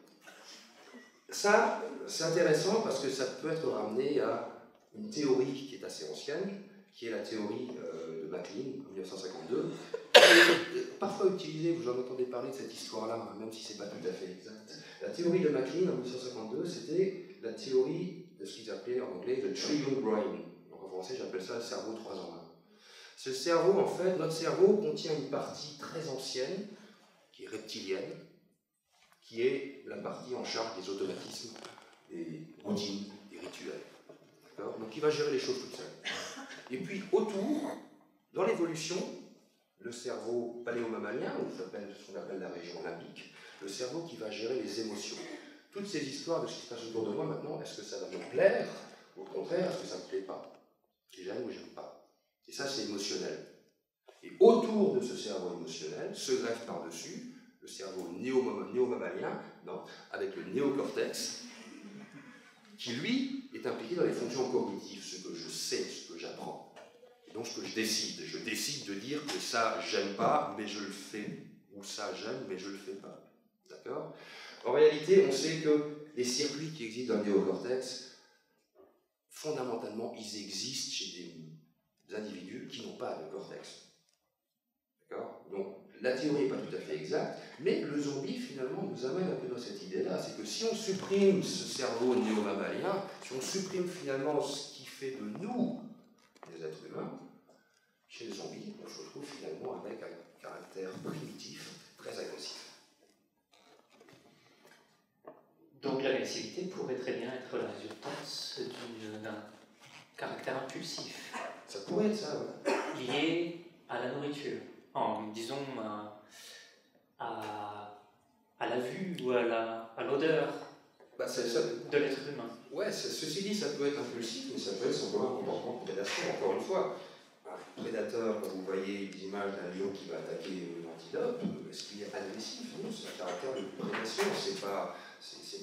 Ça, c'est intéressant parce que ça peut être ramené à une théorie qui est assez ancienne, qui est la théorie de MacLean, en 1952, qui est parfois utilisée, vous en entendez parler de cette histoire-là, même si ce n'est pas tout à fait exact. La théorie de MacLean, en 1952, c'était la théorie de ce qu'ils appelaient en anglais « the triune brain ». Donc en français, j'appelle ça le cerveau 3 en 1. Ce cerveau, en fait, notre cerveau contient une partie très ancienne, qui est reptilienne, qui est la partie en charge des automatismes, des routines, des rituels. Donc il va gérer les choses tout seul. Et puis autour, dans l'évolution, le cerveau paléomammalien, ou ce qu'on appelle la région limbique, le cerveau qui va gérer les émotions. Toutes ces histoires de ce qui se passe autour de moi maintenant, est-ce que ça va me plaire? Ou au contraire, est-ce que ça ne me plaît pas? J'aime ou j'aime pas? Et ça, c'est émotionnel. Et autour de ce cerveau émotionnel se greffe par-dessus le cerveau néomammalien, avec le néocortex, qui lui est impliqué dans les fonctions cognitives, ce que je sais, ce que j'apprends. Et donc ce que je décide de dire que ça j'aime pas, mais je le fais, ou ça j'aime, mais je le fais pas. D'accord? En réalité, on sait que les circuits qui existent dans le néocortex fondamentalement, ils existent chez des individus qui n'ont pas de cortex. D'accord? Donc, la théorie n'est pas tout à fait exacte, mais le zombie, finalement, nous amène un peu dans cette idée-là. C'est que si on supprime ce cerveau néo-mammalien, si on supprime finalement ce qui fait de nous des êtres humains, chez les zombies, on se retrouve finalement avec un caractère primitif, très agressif. Donc l'agressivité pourrait très bien être la résultante d'un caractère impulsif. Ça pourrait être ça, ouais. Lié à la nourriture, disons à la vue ou à l'odeur de l'être humain. Ouais, ceci dit, ça peut être impulsif, mais ça peut être simplement un comportement de prédation, encore une fois. Un prédateur, quand vous voyez l'image d'un lion qui va attaquer une antilope, est-ce qu'il est agressif? Non, c'est un caractère de prédation, c'est pas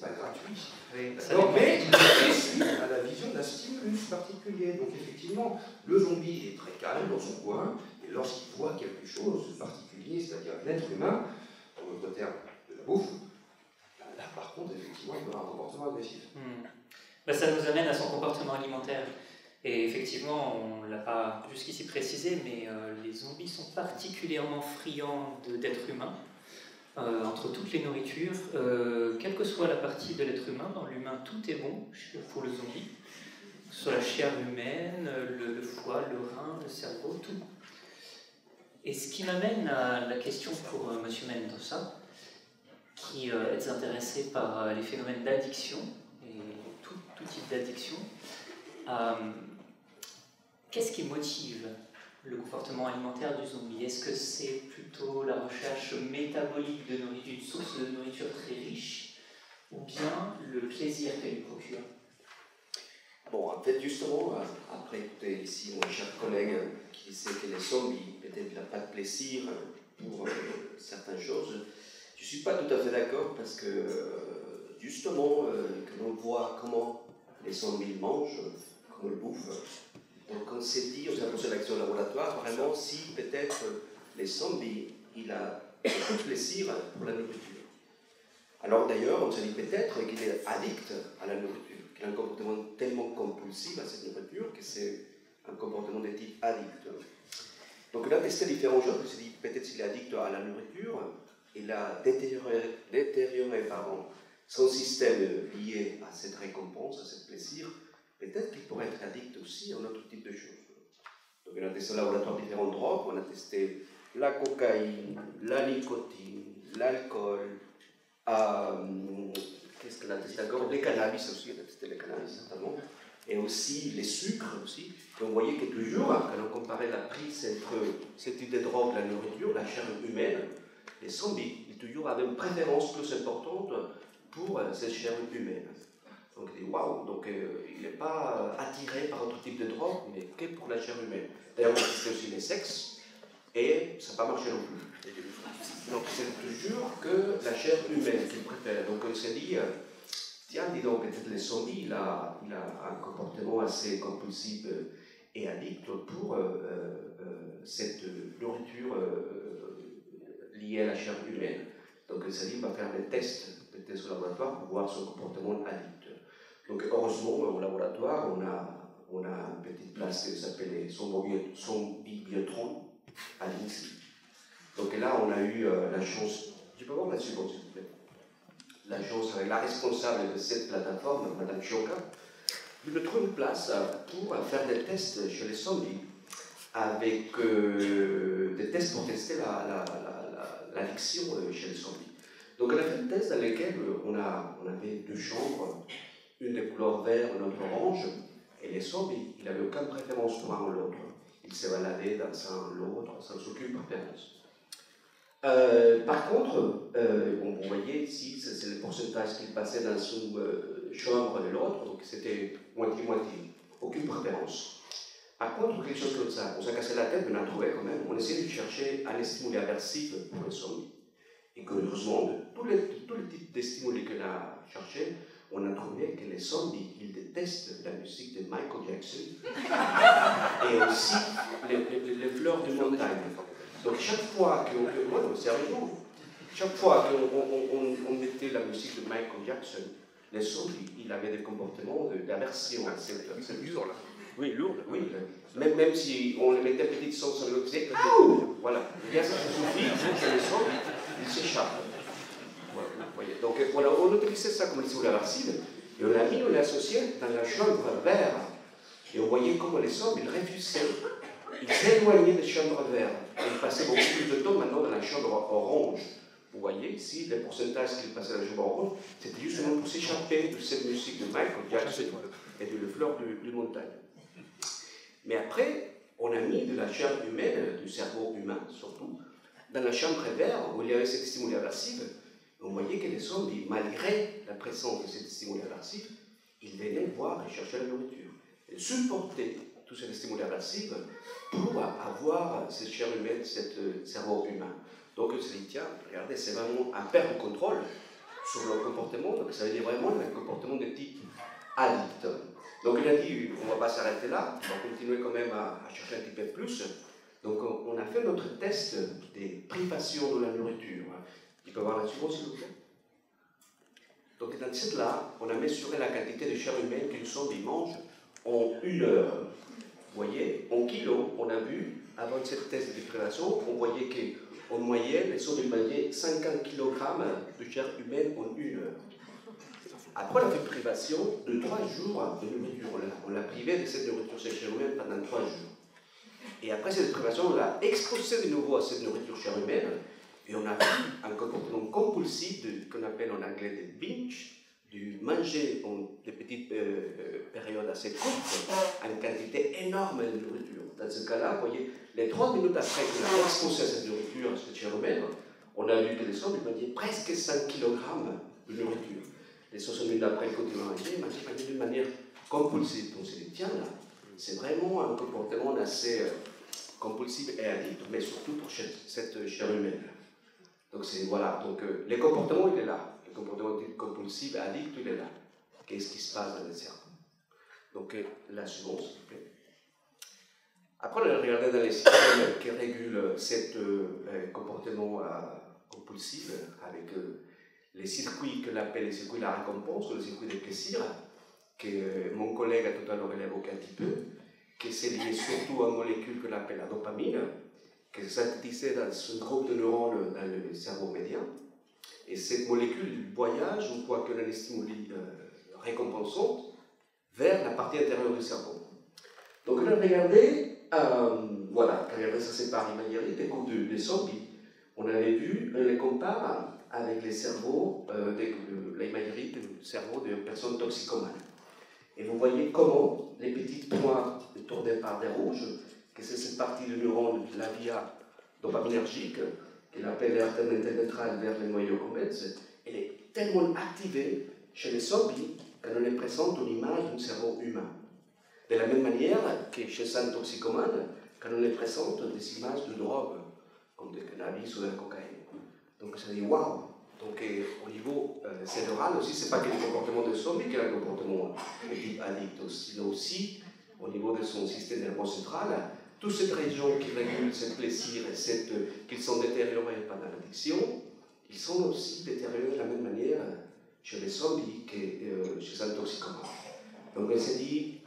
gratuit. Oui, mais il suit à la vision d'un stimulus particulier. Donc effectivement, le zombie est très calme dans son coin, et lorsqu'il voit quelque chose de particulier, c'est-à-dire un être humain, dans notre terme de la bouffe, là par contre, effectivement, il peut avoir un comportement agressif. Ça nous amène à son comportement alimentaire. Et effectivement, on ne l'a pas jusqu'ici précisé, mais les zombies sont particulièrement friands d'êtres humains, entre toutes les nourritures, quelle que soit la partie de l'être humain. Dans l'humain, tout est bon pour le zombie, que ce soit la chair humaine, le foie, le rein, le cerveau, tout. Et ce qui m'amène à la question pour M. Mendoza, qui est intéressé par les phénomènes d'addiction, et tout type d'addiction. Qu'est-ce qui motive le comportement alimentaire du zombie? Est-ce que c'est plutôt la recherche métabolique de nourriture, une source de nourriture très riche, ou bien le plaisir qu'elle lui procure? Bon, en fait, justement, après écouter ici mon cher collègue qui sait que les zombies, peut-être n'a pas de plaisir pour certaines choses, je ne suis pas tout à fait d'accord parce que, justement, quand on voit comment les zombies mangent, comment ils bouffent, donc on s'est dit, on a posé l'action au laboratoire, vraiment, si peut-être les zombies, il a beaucoup de plaisir pour la nourriture. Alors d'ailleurs, on s'est dit peut-être qu'il est addict à la nourriture, qu'il a un comportement tellement compulsif à cette nourriture que c'est un comportement de type addict. Donc on a testé différentes choses, on s'est dit peut-être qu'il est addict à la nourriture, il a détérioré son système lié à cette récompense, à ce plaisir. Peut-être qu'il pourrait être addict aussi à un autre type de choses. Donc on a testé au laboratoire différentes drogues, on a testé la cocaïne, la nicotine, l'alcool, qu'est-ce qu'on a testé encore? Les cannabis aussi, on a testé les cannabis certainement, et aussi les sucres aussi. Et on voyait que toujours, quand on comparait la prise entre ce type de drogue, la nourriture, la chair humaine, les zombies, ils toujours avaient une préférence plus importante pour cette chair humaine. Donc il dit waouh, donc il n'est pas attiré par autre type de drogue, mais que pour la chair humaine. D'ailleurs, on a testé aussi les sexes, et ça n'a pas marché non plus. Donc c'est toujours que la chair humaine qu'il préfère. Donc on s'est dit, tiens, dis donc, peut-être les zombies, il a un comportement assez compulsif et addict pour cette nourriture liée à la chair humaine. Donc on s'est dit, on va faire des tests au laboratoire pour voir son comportement addict. Donc heureusement, au laboratoire, on a une petite place qui s'appelle Zombibiotrons à l'INSEE. Donc là, on a eu la chance, je peux voir là-dessus, s'il vous plaît, la chance avec la responsable de cette plateforme, Mme Chioka, de me trouver une place pour faire des tests chez les zombies, avec des tests pour tester l'addiction chez les zombies. Donc on a fait un test dans lequel on avait deux chambres, une de couleur vert, une autre orange, et les zombies, il n'avait aucune préférence pour un ou l'autre. Ils se baladaient dans un ou l'autre sans aucune préférence. Par contre, vous voyez ici, c'est le pourcentage qui passait dans une chambre de l'autre, donc c'était moitié-moitié, aucune préférence. Par contre, quelque chose comme ça, on s'est cassé la tête, mais on a trouvé quand même, on essayait de chercher un stimuli aversif pour les zombies. Et curieusement, de tous les types de stimuli qu'on a cherchés, on a trouvé que les zombies, ils détestent la musique de Michael Jackson et aussi les fleurs de montagne. Donc chaque fois qu'on mettait la musique de Michael Jackson, les sondes, il avait des comportements d'aversion à cette Lourd, là. Oui, lourd, oui. Même si on les mettait petite sonde sur le côté, voilà. Il y a ça suffit pour que les sondes, ils s'échappent. Voilà, vous voyez. Donc voilà, on utilisait ça comme stimuli aversive, et on l'a associé dans la chambre vert. Et on voyait comment les sondes, ils refusaient. Ils s'éloignaient des chambres vertes. Ils passaient beaucoup plus de temps maintenant dans la chambre orange. Vous voyez ici, les pourcentages qu'ils passaient dans la chambre orange, c'était justement pour s'échapper de cette musique de Michael Jackson et de la fleur de montagne. Mais après, on a mis de la chair humaine, du cerveau humain surtout, dans la chambre verte où il y avait cette stimuli aversive. On voyait que les hommes, malgré la présence de cette stimuli aversive, ils venaient voir et chercher la nourriture. Ils supportaient tous ces stimuli aversives pour avoir cette chair humaine, ce cerveau humain. Donc on se dit, tiens, regardez, c'est vraiment un perte de contrôle sur le comportement, donc ça veut dire vraiment un comportement de type addict. Donc il a dit, on ne va pas s'arrêter là, on va continuer quand même à chercher un petit peu plus. Donc on a fait notre test des privations de la nourriture. Il peut voir la suivante, s'il vous plaît. Donc dans cette là, on a mesuré la quantité de chair humaine qu'une zombie mange en 1 heure. Vous voyez, en kilos, on a vu, avant cette test de privation, on voyait qu'en moyenne, les zombies mangeaient 50 kg de chair humaine en 1 heure. Après, on a fait privation de 3 jours de nourriture. On l'a privé de cette nourriture chair humaine pendant 3 jours. Et après cette privation, on l'a exposé de nouveau à cette nourriture chair humaine. Et on a vu un comportement compulsif qu'on appelle en anglais des binge, du manger en des petites périodes assez courtes, une quantité énorme de nourriture. Dans ce cas-là, vous voyez, les 3 minutes après qu'on a exposé à cette nourriture, à cette chair humaine, on a vu que les hommes mangeaient presque 5 kg de nourriture. Les 60 minutes après, ils continuent à manger, ils mangeaient d'une manière compulsive. Donc, c'est tiens, là, c'est vraiment un comportement assez compulsif et addict, mais surtout pour cette chair humaine. Donc, voilà. Donc, les comportements, il est là. Le comportement compulsif, addict, il est là. Qu'est-ce qui se passe dans le cerveau? Donc, la suivante, s'il vous plaît. Après, on a regardé dans les systèmes qui régulent ce comportement compulsif avec les circuits que l'on appelle les circuits de la récompense ou les circuits de plaisir, que mon collègue a tout à l'heure évoqué un petit peu, que c'est lié surtout à une molécule que l'on appelle la dopamine, qui est synthétisée dans ce groupe de neurones dans le cerveau médian. Et cette molécule voyage, ou quoi que l'on stimule récompensante, vers la partie intérieure du cerveau. Donc on a regardé, voilà, regardez ça c'est par imagerie, des groupes de zombies. On avait vu, on les compare avec les cerveaux, l'imagerie du cerveau de personnes toxicomanes. Et vous voyez comment les petites points tournées par des rouges, que c'est cette partie du neurone de la via dopaminergique, qu'il appelle l'artère interventrale vers les noyaux convexes, elle est tellement activée chez les zombies qu'on les présente une image d'un cerveau humain. De la même manière que chez un toxicomane, quand on les présente des images de drogue, comme du cannabis ou de la cocaïne. Donc ça dit waouh! Donc au niveau cérébral aussi, ce n'est pas que le comportement de zombie qui est un comportement de type addict, mais aussi au niveau de son système nerveux central, toute cette région qui régule ce plaisir et qu'ils sont détériorés par l'addiction, ils sont aussi détériorés de la même manière chez les zombies que chez un toxicomane. Donc on s'est dit,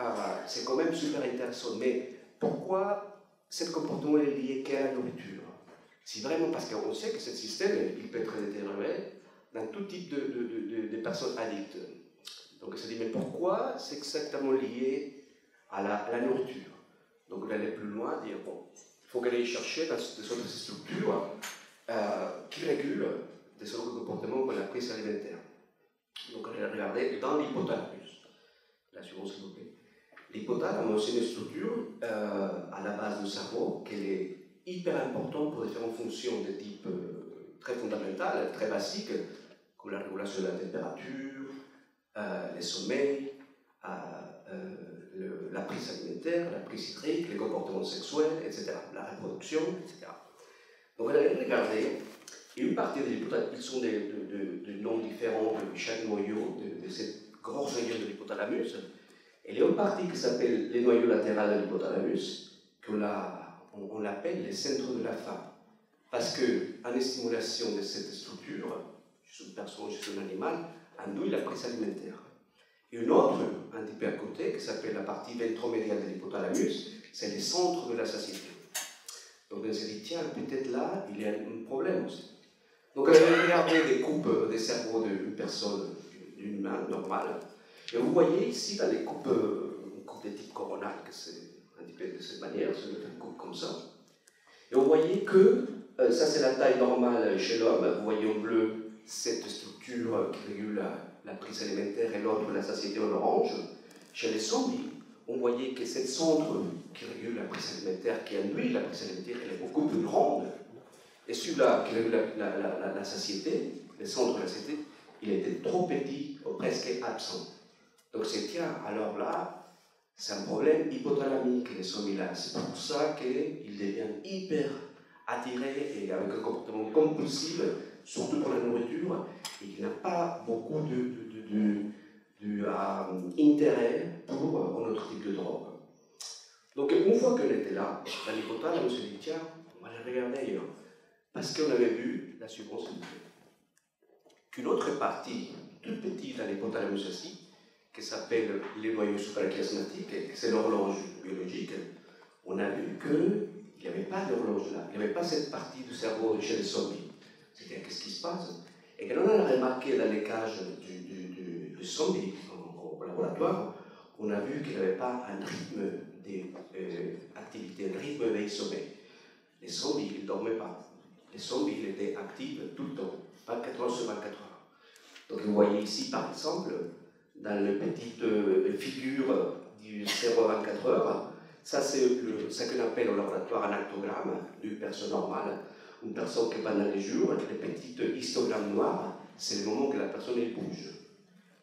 c'est quand même super intéressant, mais pourquoi ce comportement est lié qu'à la nourriture? Si vraiment, parce qu'on sait que ce système, il peut être détérioré dans tout type de personnes addictes. Donc on s'est dit, mais pourquoi c'est exactement lié à la nourriture? Donc on allait plus loin, dire, bon, il faut aller chercher dans des autres structures qui régulent des autres comportements comme la prise alimentaire. Donc on allait regarder dans l'hypothalamus. La suivante, s'il vous plaît. L'hypothalamus, c'est une structure à la base du cerveau qui est hyper importante pour différentes fonctions de type très fondamentales, très basiques, comme la régulation de la température, le sommeil, la prise alimentaire, la prise hydrique, les comportements sexuels, etc., la reproduction, etc. Donc on a regardé, et une partie des hypothalamus, ils sont de noms différents de chaque noyau de cette grosse région de l'hypothalamus, et il y a une partie qui s'appelle les noyaux latéraux de l'hypothalamus, on l'appelle les centres de la faim. Parce qu'en stimulation de cette structure, chez une personne, chez un animal, induit la prise alimentaire. Et une autre, un petit peu à côté, qui s'appelle la partie ventromédiale de l'hypothalamus, c'est les centres de la satiété. Donc on s'est dit, tiens, peut-être là, il y a un problème aussi. Donc on avait regardé des coupes des cerveaux d'une personne, d'une humain normale, et vous voyez ici, dans les coupes, une coupe de type coronal, que c'est un petit peu de cette manière, c'est une coupe comme ça. Et vous voyez que ça c'est la taille normale chez l'homme, vous voyez en bleu cette structure qui régule la prise alimentaire et l'autre la satiété en orange. Chez les zombies, on voyait que cette centre qui régule la prise alimentaire, qui induit la prise alimentaire, elle est beaucoup plus grande. Et celui-là qui régule la satiété, le centre de la satiété, il était trop petit ou presque absent. Donc c'est tiens, alors là, c'est un problème hypothalamique, les zombies-là. C'est pour ça qu'ils deviennent hyper attirés et avec un comportement compulsif, surtout pour la nourriture, et qui n'a pas beaucoup d'intérêt pour un autre type de drogue. Donc une fois qu'on était là, dans l'hypothalamus, on s'est dit, tiens, on va aller regarder ailleurs. Parce qu'on avait vu la suivante, qu'une autre partie, toute petite dans l'hypothalamus aussi, qui s'appelle les noyaux suprachiasmatiques, c'est l'horloge biologique, on a vu qu'il n'y avait pas d'horloge là, il n'y avait pas cette partie du cerveau chez les zombies. C'est-à-dire, qu'est-ce qui se passe? Et quand on a remarqué dans les cages du zombie au laboratoire, on a vu qu'il n'y avait pas un rythme d'activité, un rythme d'éveil-sommeil. Les zombies, ils ne dormaient pas. Les zombies, ils étaient actifs tout le temps, 24 heures sur 24 heures. Donc vous voyez ici, par exemple, dans les petites figures du cerveau 24 heures, ça c'est ce qu'on appelle au laboratoire un actogramme d'une personne normale. Une personne qui pendant les jours, les petits histogrammes noirs, c'est le moment que la personne elle bouge.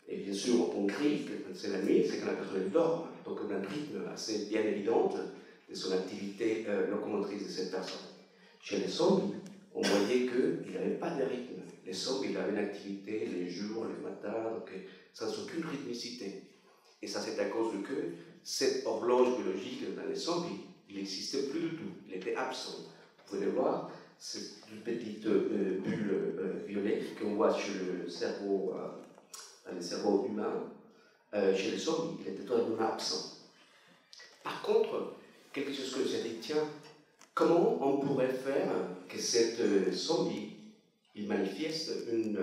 Et bien sûr, on crie, c'est la nuit, c'est quand la personne elle dort. Donc on a un rythme assez bien évident de son activité locomotrice de cette personne. Chez les zombies, on voyait qu'il n'y avait pas de rythme. Les zombies, ils avaient une activité les jours, les matins, donc sans aucune rythmicité. Et ça, c'est à cause de que cette horloge biologique dans les zombies, il n'existait plus du tout. Il était absent. Vous pouvez le voir, c'est une petite bulle violette qu'on voit chez le cerveau, dans les cerveaux humains. Chez les zombies, il était totalement absent. Par contre, quelque chose que j'ai dit, tiens, comment on pourrait faire que cette zombie il manifeste une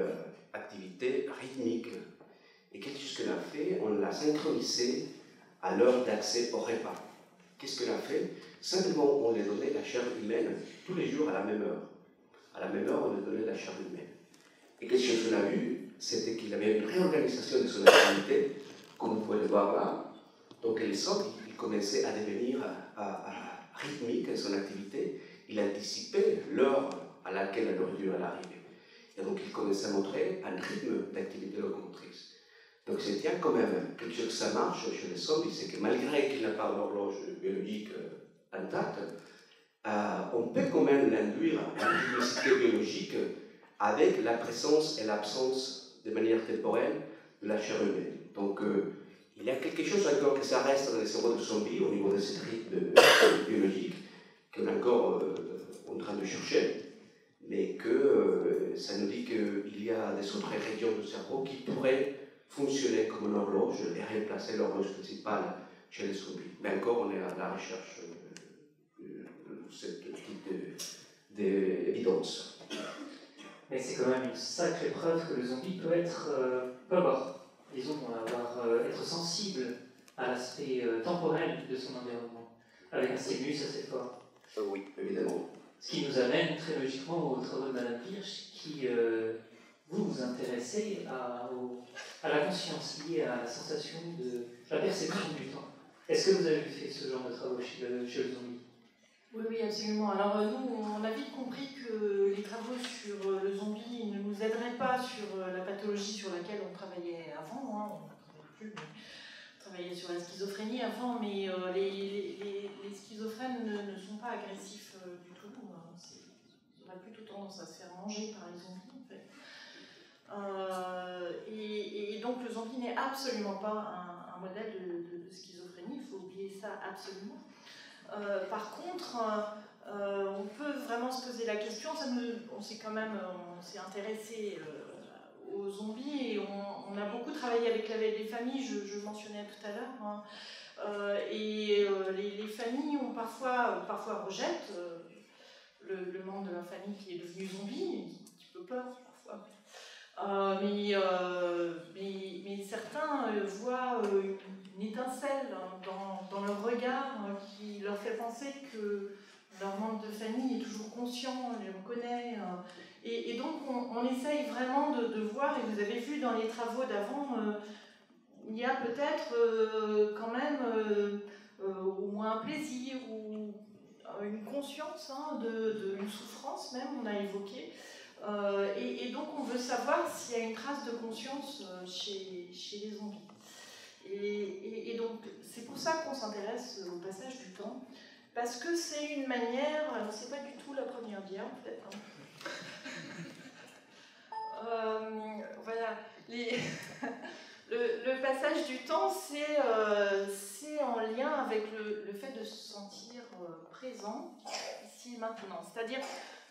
activité rythmique? Et quelque chose qu'on a fait, on l'a synchronisé à l'heure d'accès au repas. Qu'est-ce qu'on a fait? Simplement, on lui donnait la chair humaine tous les jours à la même heure. À la même heure, on lui donnait la chair humaine. Et quelque chose qu'on a vu, c'était qu'il avait une réorganisation de son activité, comme vous pouvez le voir là. Donc les zombies, il commençait à devenir rythmique dans son activité. Il anticipait l'heure à laquelle la nourriture allait arriver. Et donc il commençait à montrer un rythme d'activité locomotrice. Donc c'est bien quand même quelque chose que ça marche chez les zombies, c'est que malgré qu'il n'a pas d'horloge biologique intacte, on peut quand même l'induire à une rythmicité biologique avec la présence et l'absence de manière temporelle de la chair humaine. Donc il y a quelque chose encore que ça reste dans les cerveaux de zombies au niveau de ce rythme biologique qu'on est encore en train de chercher, mais que ça nous dit qu'il y a des autres régions du cerveau qui pourraient fonctionner comme une horloge et remplacer l'horloge principale chez les zombies. Mais encore, on est à la recherche de ce type d'évidence. Mais c'est quand même une sacrée preuve que le zombie peut avoir, disons, être sensible à l'aspect temporel de son environnement, avec un stimulus assez fort. Oui, évidemment. Ce qui nous amène très logiquement au travail de Mme Pirch, qui vous intéressez à la conscience liée à la sensation de la perception du temps. Est-ce que vous avez fait ce genre de travaux chez le zombie? Oui, absolument. Alors nous, on a vite compris que les travaux sur le zombie ne nous aideraient pas sur la pathologie sur laquelle on travaillait avant. Hein. On ne travaille plus, mais on travaillait sur la schizophrénie avant, mais les schizophrènes ne sont pas agressifs du tout. Ils auraient plutôt tendance à se faire manger par les zombies, en fait. Et donc le zombie n'est absolument pas un modèle de schizophrénie, il faut oublier ça absolument. Par contre, on peut vraiment se poser la question, on s'est intéressé aux zombies et on a beaucoup travaillé avec les familles, je mentionnais tout à l'heure. Hein. Les familles ont parfois rejettent le membre de leur famille qui est devenu zombie, ils ont un petit peu peur parfois. Mais certains voient une étincelle dans leur regard qui leur fait penser que leur membre de famille est toujours conscient, les reconnaît. Et donc on essaye vraiment de voir, et vous avez vu dans les travaux d'avant, il y a peut-être quand même au moins un plaisir ou une conscience une souffrance même, on a évoqué. Et donc on veut savoir s'il y a une trace de conscience chez les zombies. Et donc c'est pour ça qu'on s'intéresse au passage du temps, parce que c'est une manière, alors c'est pas du tout la première bière en fait. Voilà, le passage du temps, c'est en lien avec le fait de se sentir présent, ici et maintenant. C'est-à-dire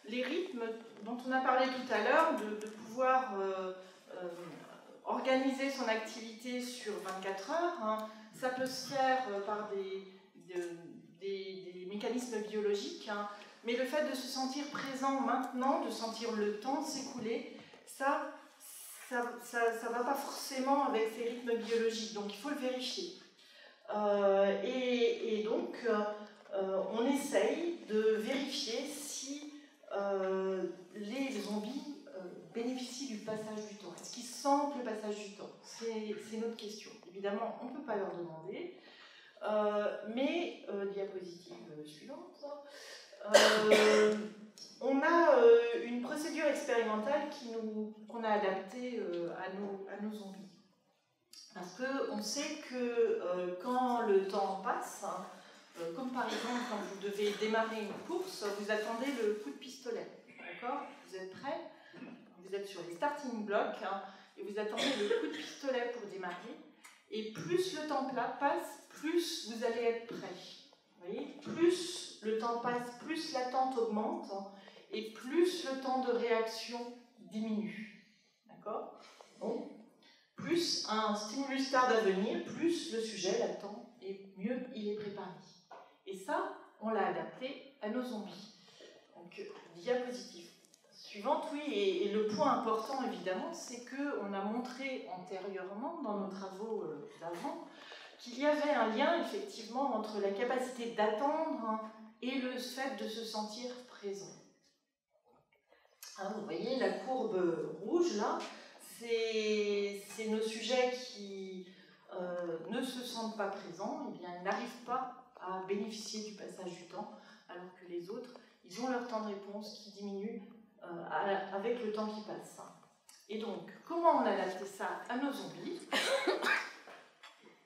les rythmes dont on a parlé tout à l'heure, de pouvoir organiser son activité sur 24 heures, hein, ça peut se faire par des mécanismes biologiques, hein, mais le fait de se sentir présent maintenant, de sentir le temps s'écouler, ça va pas forcément avec ces rythmes biologiques, donc il faut le vérifier. Et donc, on essaye de vérifier si les zombies bénéficient du passage du temps. Est-ce qu'ils sentent le passage du temps? C'est notre question. Évidemment, on ne peut pas leur demander, mais diapositive suivante. On a une procédure expérimentale qu'on a adaptée à nos zombies. Parce qu'on sait que quand le temps passe, hein, comme par exemple quand vous devez démarrer une course, vous attendez le coup de pistolet. D'accord? Vous êtes prêts? Vous êtes sur les starting blocks, hein, et vous attendez le coup de pistolet pour démarrer. Et plus le temps passe, plus vous allez être prêt. Vous voyez? Plus le temps passe, plus l'attente augmente, hein, et plus le temps de réaction diminue. D'accord? Donc, plus un stimulus tarde à venir, plus le sujet l'attend et mieux il est préparé. Et ça, on l'a adapté à nos zombies. Donc, diapositive suivante, oui, et le point important évidemment, c'est qu'on a montré antérieurement dans nos travaux d'avant qu'il y avait un lien effectivement entre la capacité d'attendre, hein, et le fait de se sentir présent. Hein, vous voyez la courbe rouge là, c'est nos sujets qui ne se sentent pas présents, eh bien, ils n'arrivent pas à bénéficier du passage du temps, alors que les autres, ils ont leur temps de réponse qui diminue avec le temps qui passe. Et donc, comment on a adapté ça à nos zombies?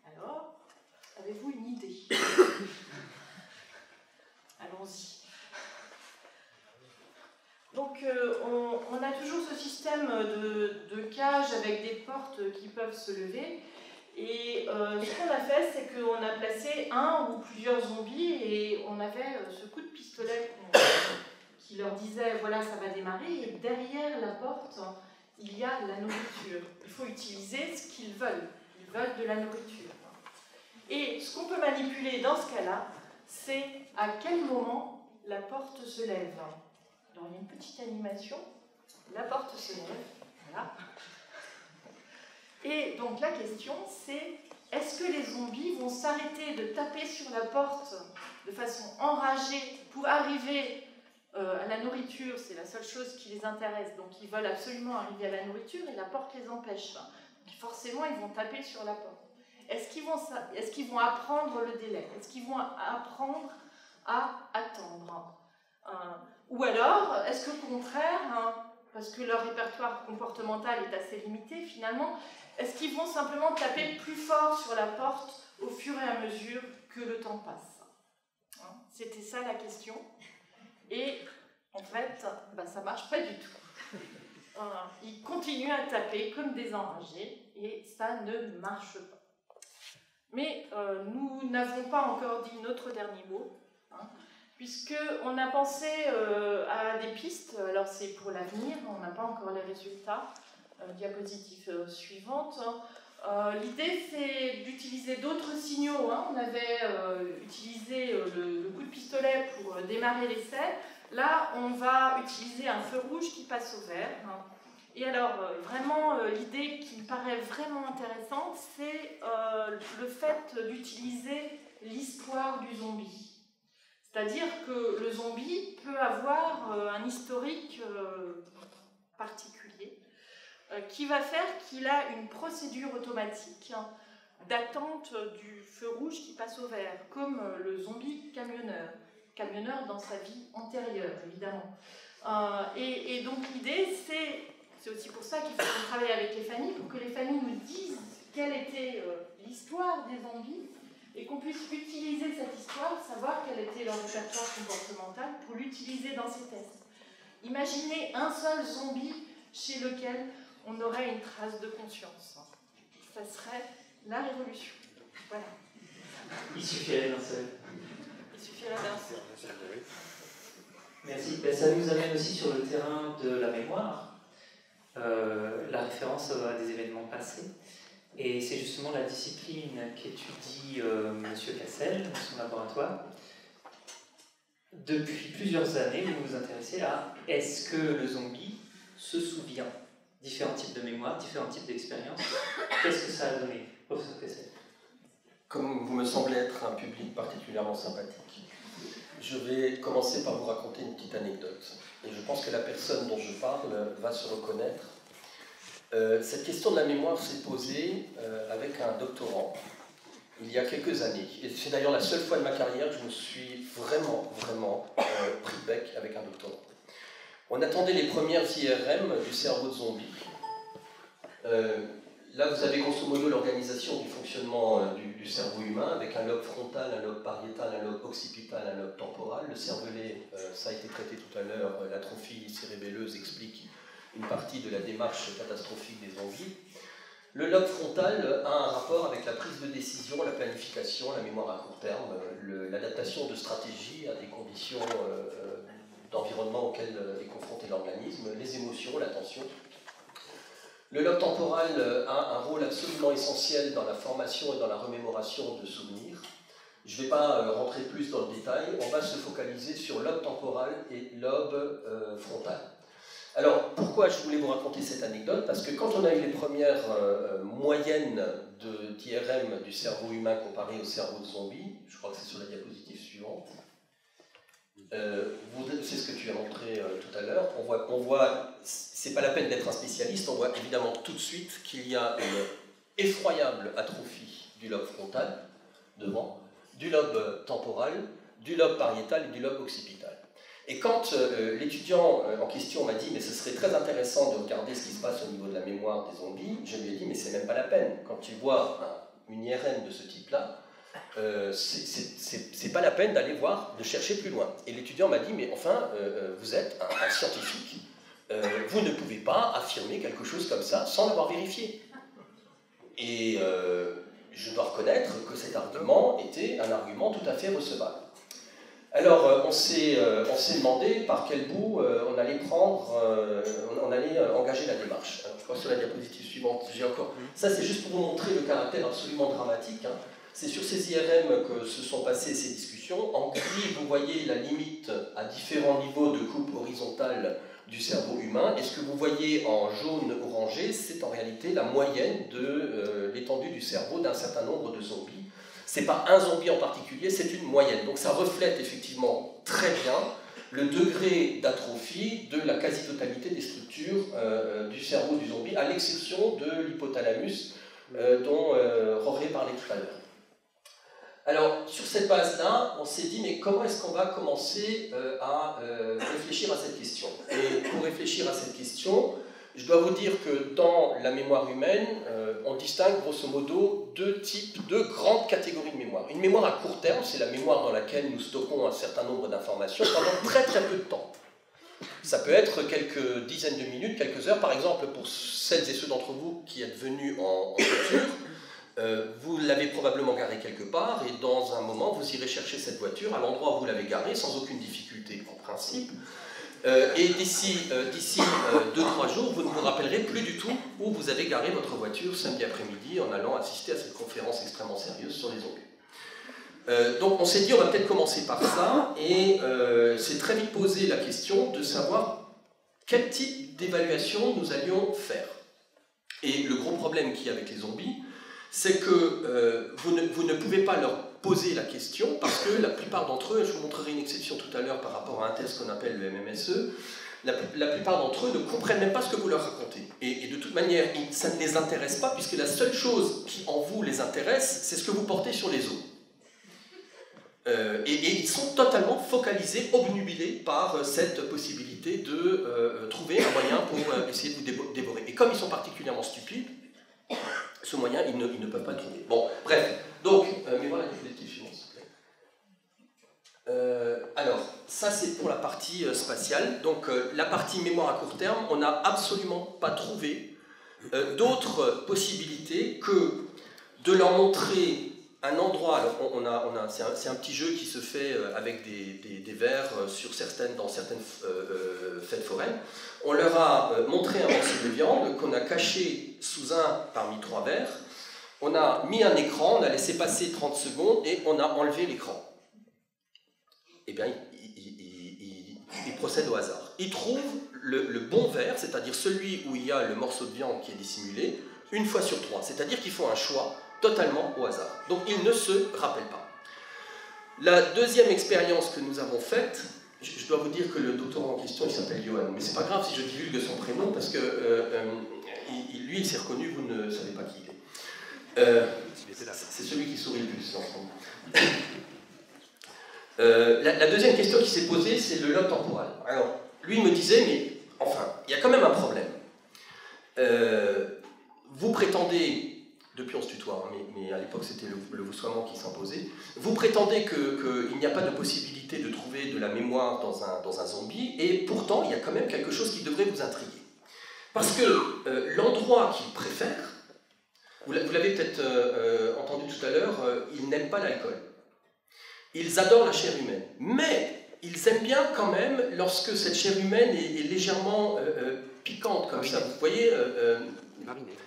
Alors, avez-vous une idée? Allons-y. Donc, on a toujours ce système de cage avec des portes qui peuvent se lever. Et ce qu'on a fait, c'est qu'on a placé un ou plusieurs zombies et on avait ce coup de pistolet qui leur disait voilà, ça va démarrer. Et derrière la porte, il y a la nourriture. Il faut utiliser ce qu'ils veulent. Ils veulent de la nourriture. Et ce qu'on peut manipuler dans ce cas-là, c'est à quel moment la porte se lève. Alors, il y a une petite animation. La porte se lève. Voilà. Et donc la question c'est, est-ce que les zombies vont s'arrêter de taper sur la porte de façon enragée pour arriver à la nourriture? C'est la seule chose qui les intéresse, donc ils veulent absolument arriver à la nourriture et la porte les empêche. Donc forcément ils vont taper sur la porte. Est-ce qu'ils vont apprendre le délai? Est-ce qu'ils vont apprendre à attendre? Ou alors, est-ce qu'au contraire, parce que leur répertoire comportemental est assez limité finalement, est-ce qu'ils vont simplement taper plus fort sur la porte au fur et à mesure que le temps passe? C'était ça la question. Et en fait, ça ne marche pas du tout. Ils continuent à taper comme des enragés et ça ne marche pas. Mais nous n'avons pas encore dit notre dernier mot, puisqu'on a pensé à des pistes. Alors c'est pour l'avenir, on n'a pas encore les résultats. diapositive suivante. L'idée, c'est d'utiliser d'autres signaux. On avait utilisé le coup de pistolet pour démarrer l'essai. Là, on va utiliser un feu rouge qui passe au vert. Et alors, vraiment, l'idée qui me paraît vraiment intéressante, c'est le fait d'utiliser l'histoire du zombie. C'est-à-dire que le zombie peut avoir un historique particulier qui va faire qu'il a une procédure automatique d'attente du feu rouge qui passe au vert, comme le zombie camionneur dans sa vie antérieure, évidemment. Et donc l'idée, c'est aussi pour ça qu'il faut qu'on travaille avec les familles, pour que les familles nous disent quelle était l'histoire des zombies, et qu'on puisse utiliser cette histoire, savoir quel était leur répertoire comportemental pour l'utiliser dans ces tests. Imaginez un seul zombie chez lequel on aurait une trace de conscience. Ça serait la révolution. Voilà. Il suffirait d'un seul. Il suffirait d'un seul. Merci. Ben, ça nous amène aussi sur le terrain de la mémoire, la référence à des événements passés. Et c'est justement la discipline qu'étudie M. Cassel dans son laboratoire. Depuis plusieurs années, vous vous intéressez à est-ce que le zombie se souvient? Différents types de mémoire, différents types d'expériences. Qu'est-ce que ça a donné, professeur Cassel? Comme vous me semblez être un public particulièrement sympathique, je vais commencer par vous raconter une petite anecdote. Et je pense que la personne dont je parle va se reconnaître. Cette question de la mémoire s'est posée avec un doctorant il y a quelques années. Et c'est d'ailleurs la seule fois de ma carrière que je me suis vraiment pris bec avec un doctorant. On attendait les premières IRM du cerveau de zombie. Là, vous avez grosso modo l'organisation du fonctionnement du cerveau humain, avec un lobe frontal, un lobe pariétal, un lobe occipital, un lobe temporal. Le cervelet, ça a été traité tout à l'heure, l'atrophie cérébelleuse explique une partie de la démarche catastrophique des zombies. Le lobe frontal a un rapport avec la prise de décision, la planification, la mémoire à court terme, l'adaptation de stratégies à des conditions d'environnement auxquelles est confronté l'organisme, les émotions, l'attention. Le lobe temporal a un rôle absolument essentiel dans la formation et dans la remémoration de souvenirs. Je ne vais pas rentrer plus dans le détail, on va se focaliser sur lobe temporal et lobe frontal. Alors, pourquoi je voulais vous raconter cette anecdote? Parce que quand on a eu les premières moyennes d'IRM du cerveau humain comparé au cerveau de zombie, je crois que c'est sur la diapositive suivante, c'est ce que tu as montré tout à l'heure, on voit c'est pas la peine d'être un spécialiste, on voit évidemment tout de suite qu'il y a une effroyable atrophie du lobe frontal, devant, du lobe temporal, du lobe pariétal et du lobe occipital. Et quand l'étudiant en question m'a dit « mais ce serait très intéressant de regarder ce qui se passe au niveau de la mémoire des zombies », je lui ai dit « mais c'est même pas la peine, quand tu vois une IRM de ce type-là, c'est pas la peine d'aller voir, de chercher plus loin. » Et l'étudiant m'a dit « mais enfin, vous êtes un scientifique, vous ne pouvez pas affirmer quelque chose comme ça sans l'avoir vérifié. » Et je dois reconnaître que cet argument était un argument tout à fait recevable. Alors, on s'est demandé par quel bout on allait engager la démarche. Alors, je crois que sur la diapositive suivante, j'ai encore... Ça, c'est juste pour vous montrer le caractère absolument dramatique. C'est sur ces IRM que se sont passées ces discussions. En gris, vous voyez la limite à différents niveaux de coupe horizontale du cerveau humain. Et ce que vous voyez en jaune orangé, c'est en réalité la moyenne de l'étendue du cerveau d'un certain nombre de zombies. Ce n'est pas un zombie en particulier, c'est une moyenne. Donc ça reflète effectivement très bien le degré d'atrophie de la quasi-totalité des structures du cerveau du zombie, à l'exception de l'hypothalamus dont Roré parlait tout à l'heure. Alors, sur cette base-là, on s'est dit, mais comment est-ce qu'on va commencer à réfléchir à cette question? Et pour réfléchir à cette question, je dois vous dire que dans la mémoire humaine, on distingue grosso modo deux grandes catégories de mémoire. Une mémoire à court terme, c'est la mémoire dans laquelle nous stockons un certain nombre d'informations pendant très peu de temps. Ça peut être quelques dizaines de minutes, quelques heures. Par exemple, pour celles et ceux d'entre vous qui êtes venus en voiture, vous l'avez probablement garée quelque part et dans un moment, vous irez chercher cette voiture à l'endroit où vous l'avez garée sans aucune difficulté en principe. Et d'ici 2-3 jours, vous ne vous rappellerez plus du tout où vous avez garé votre voiture samedi après-midi en allant assister à cette conférence extrêmement sérieuse sur les zombies. Donc on s'est dit on va peut-être commencer par ça, et c'est très vite posé la question de savoir quel type d'évaluation nous allions faire. Et le gros problème qu'il y a avec les zombies, c'est que vous ne pouvez pas leur poser la question, parce que la plupart d'entre eux, je vous montrerai une exception tout à l'heure par rapport à un test qu'on appelle le MMSE, la plupart d'entre eux ne comprennent même pas ce que vous leur racontez. Et de toute manière, ça ne les intéresse pas, puisque la seule chose qui en vous les intéresse, c'est ce que vous portez sur les os. Et ils sont totalement focalisés, obnubilés par cette possibilité de trouver un moyen pour essayer de vous dévorer. Et comme ils sont particulièrement stupides, ce moyen, ils ne peuvent pas le trouver. Bon, bref. Donc, mais voilà, je voulais suivant, s'il vous plaît. Alors, ça c'est pour la partie spatiale. Donc, la partie mémoire à court terme, on n'a absolument pas trouvé d'autres possibilités que de leur montrer un endroit. Alors, c'est un petit jeu qui se fait avec des vers dans certaines fêtes foraines. On leur a montré un morceau de viande qu'on a caché sous un parmi 3 vers. On a mis un écran, on a laissé passer 30 secondes et on a enlevé l'écran. Eh bien, il procède au hasard. Il trouve le bon vers, c'est-à-dire celui où il y a le morceau de viande qui est dissimulé, 1 fois sur 3. C'est-à-dire qu'ils font un choix totalement au hasard. Donc, ils ne se rappellent pas. La deuxième expérience que nous avons faite, je dois vous dire que le doctorant en question, il s'appelle Johan, mais c'est pas grave si je divulgue son prénom, parce que lui, il s'est reconnu, vous ne savez pas qui il est. C'est celui qui sourit le plus en ce moment. La deuxième question qui s'est posée, c'est le lobe temporal. Alors, lui me disait, mais enfin, il y a quand même un problème. Vous prétendez, depuis on se tutoie, mais à l'époque c'était le vouvoiement qui s'imposait, vous prétendez qu'il n'y a pas de possibilité de trouver de la mémoire dans un zombie, et pourtant il y a quand même quelque chose qui devrait vous intriguer. Parce que l'endroit qu'il préfère, vous l'avez peut-être entendu tout à l'heure, ils n'aiment pas l'alcool. Ils adorent la chair humaine. Mais ils aiment bien quand même lorsque cette chair humaine est légèrement piquante comme ça. Vous voyez Marinée.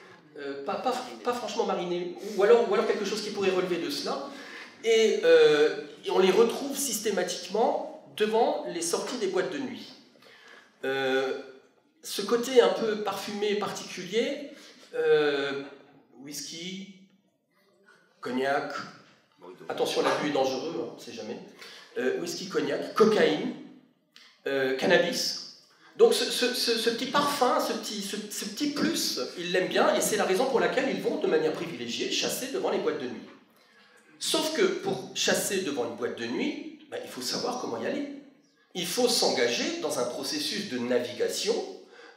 Pas franchement marinée. Ou alors quelque chose qui pourrait relever de cela. Et on les retrouve systématiquement devant les sorties des boîtes de nuit. Ce côté un peu parfumé particulier, whisky, cognac, attention l'abus est dangereux, on ne sait jamais, whisky, cognac, cocaïne, cannabis. Donc ce petit parfum, ce petit plus, ils l'aiment bien, et c'est la raison pour laquelle ils vont de manière privilégiée chasser devant les boîtes de nuit. Sauf que pour chasser devant une boîte de nuit, il faut savoir comment y aller. Il faut s'engager dans un processus de navigation,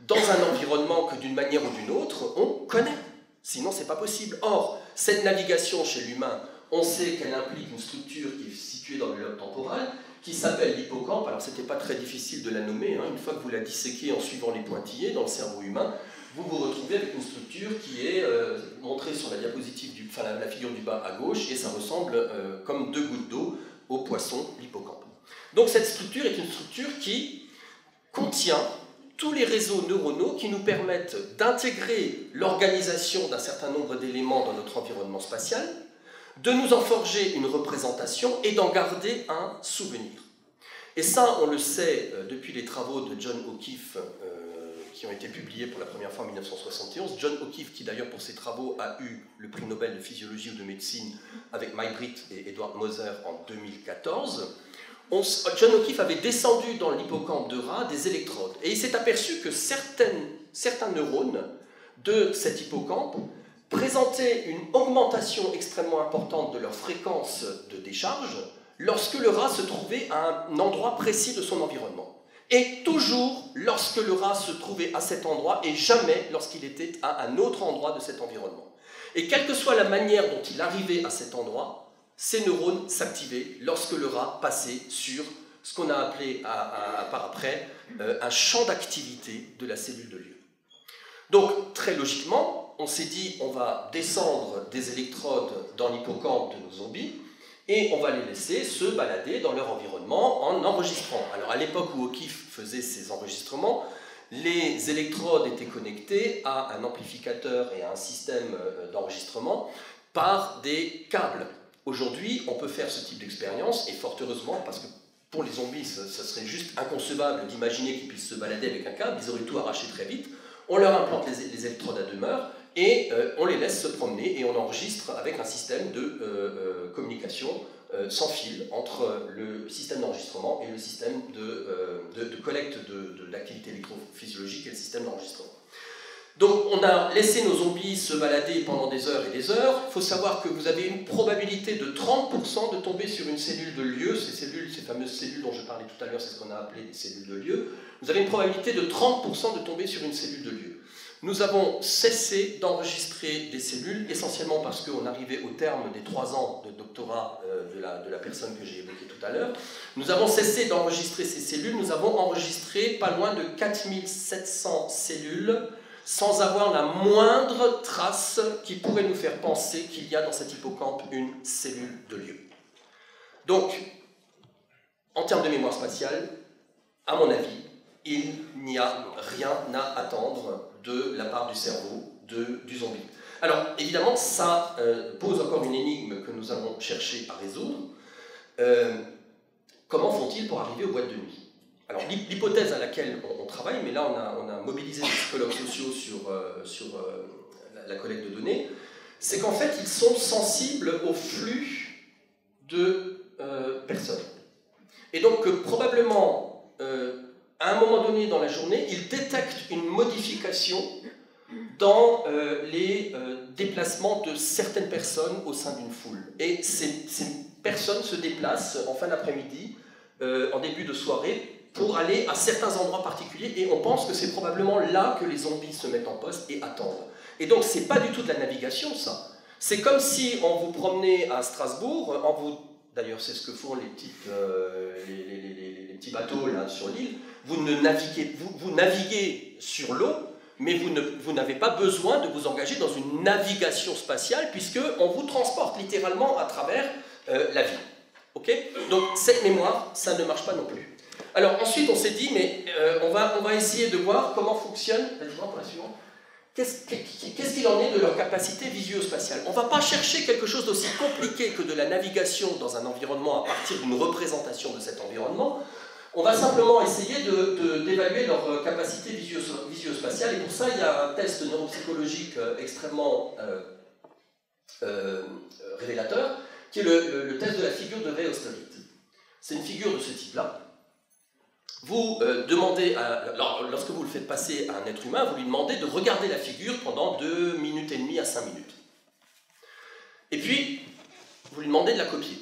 dans un environnement que d'une manière ou d'une autre, on connaît. Sinon, ce n'est pas possible. Or, cette navigation chez l'humain, on sait qu'elle implique une structure qui est située dans le lobe temporal, qui s'appelle l'hippocampe. Alors, ce n'était pas très difficile de la nommer. Une fois que vous la disséquez en suivant les pointillés dans le cerveau humain, vous vous retrouvez avec une structure qui est montrée sur la diapositive, la figure du bas à gauche, et ça ressemble comme 2 gouttes d'eau au poisson, l'hippocampe. Donc, cette structure est une structure qui contient tous les réseaux neuronaux qui nous permettent d'intégrer l'organisation d'un certain nombre d'éléments dans notre environnement spatial, de nous en forger une représentation et d'en garder un souvenir. Et ça, on le sait depuis les travaux de John O'Keefe qui ont été publiés pour la première fois en 1971. John O'Keefe, qui d'ailleurs pour ses travaux a eu le prix Nobel de physiologie ou de médecine avec Mike Britt et Edward Moser en 2014. John O'Keefe avait descendu dans l'hippocampe de rat des électrodes et il s'est aperçu que certains neurones de cet hippocampe présentaient une augmentation extrêmement importante de leur fréquence de décharge lorsque le rat se trouvait à un endroit précis de son environnement. Et toujours lorsque le rat se trouvait à cet endroit et jamais lorsqu'il était à un autre endroit de cet environnement. Et quelle que soit la manière dont il arrivait à cet endroit, ces neurones s'activaient lorsque le rat passait sur ce qu'on a appelé par après un champ d'activité de la cellule de lieu. Donc, très logiquement, on s'est dit on va descendre des électrodes dans l'hippocampe de nos zombies Et on va les laisser se balader dans leur environnement en enregistrant. Alors à l'époque où O'Keeffe faisait ces enregistrements, les électrodes étaient connectées à un amplificateur et à un système d'enregistrement par des câbles. Aujourd'hui, on peut faire ce type d'expérience, et fort heureusement, parce que pour les zombies, ça serait juste inconcevable d'imaginer qu'ils puissent se balader avec un câble, ils auraient tout arraché très vite. On leur implante les électrodes à demeure, et on les laisse se promener, et on enregistre avec un système de communication sans fil entre le système d'enregistrement et le système de collecte de l'activité électrophysiologique et le système d'enregistrement. Donc on a laissé nos zombies se balader pendant des heures et des heures. Il faut savoir que vous avez une probabilité de 30% de tomber sur une cellule de lieu. Ces fameuses cellules dont je parlais tout à l'heure, c'est ce qu'on a appelé des cellules de lieu. Vous avez une probabilité de 30% de tomber sur une cellule de lieu. Nous avons cessé d'enregistrer des cellules, essentiellement parce qu'on arrivait au terme des 3 ans de doctorat de la personne que j'ai évoquée tout à l'heure. Nous avons cessé d'enregistrer ces cellules, nous avons enregistré pas loin de 4700 cellules, sans avoir la moindre trace qui pourrait nous faire penser qu'il y a dans cet hippocampe une cellule de lieu. Donc, en termes de mémoire spatiale, à mon avis, il n'y a rien à attendre de la part du cerveau du zombie. Alors, évidemment, ça pose encore une énigme que nous allons chercher à résoudre. Comment font-ils pour arriver aux boîtes de nuit? Alors, l'hypothèse à laquelle on travaille, mais là on a mobilisé des psychologues sociaux sur la collecte de données, c'est qu'en fait, ils sont sensibles au flux de personnes. Et donc, probablement, à un moment donné dans la journée, ils détectent une modification dans les déplacements de certaines personnes au sein d'une foule. Et ces personnes se déplacent en fin d'après-midi, en début de soirée, pour aller à certains endroits particuliers, et on pense que c'est probablement là que les zombies se mettent en poste et attendent. Et donc c'est pas du tout de la navigation, ça. C'est comme si on vous promenait à Strasbourg, d'ailleurs c'est ce que font les petits bateaux là sur l'île, vous naviguez sur l'eau, mais vous n'avez pas besoin de vous engager dans une navigation spatiale, puisqu'on vous transporte littéralement à travers la vie. Okay? Donc cette mémoire, ça ne marche pas non plus. Alors ensuite on s'est dit, mais on va essayer de voir comment fonctionne, vas-y pour la suivante, qu'est-ce qu'il en est de leur capacité visuospatiale. On ne va pas chercher quelque chose d'aussi compliqué que de la navigation dans un environnement à partir d'une représentation de cet environnement. On va simplement essayer d'évaluer leur capacité visuospatiale, et pour ça il y a un test neuropsychologique extrêmement révélateur, qui est le test de la figure de Ray Austerlitz. C'est une figure de ce type-là. Vous demandez, lorsque vous le faites passer à un être humain, vous lui demandez de regarder la figure pendant 2 minutes et demie à 5 minutes. Et puis, vous lui demandez de la copier.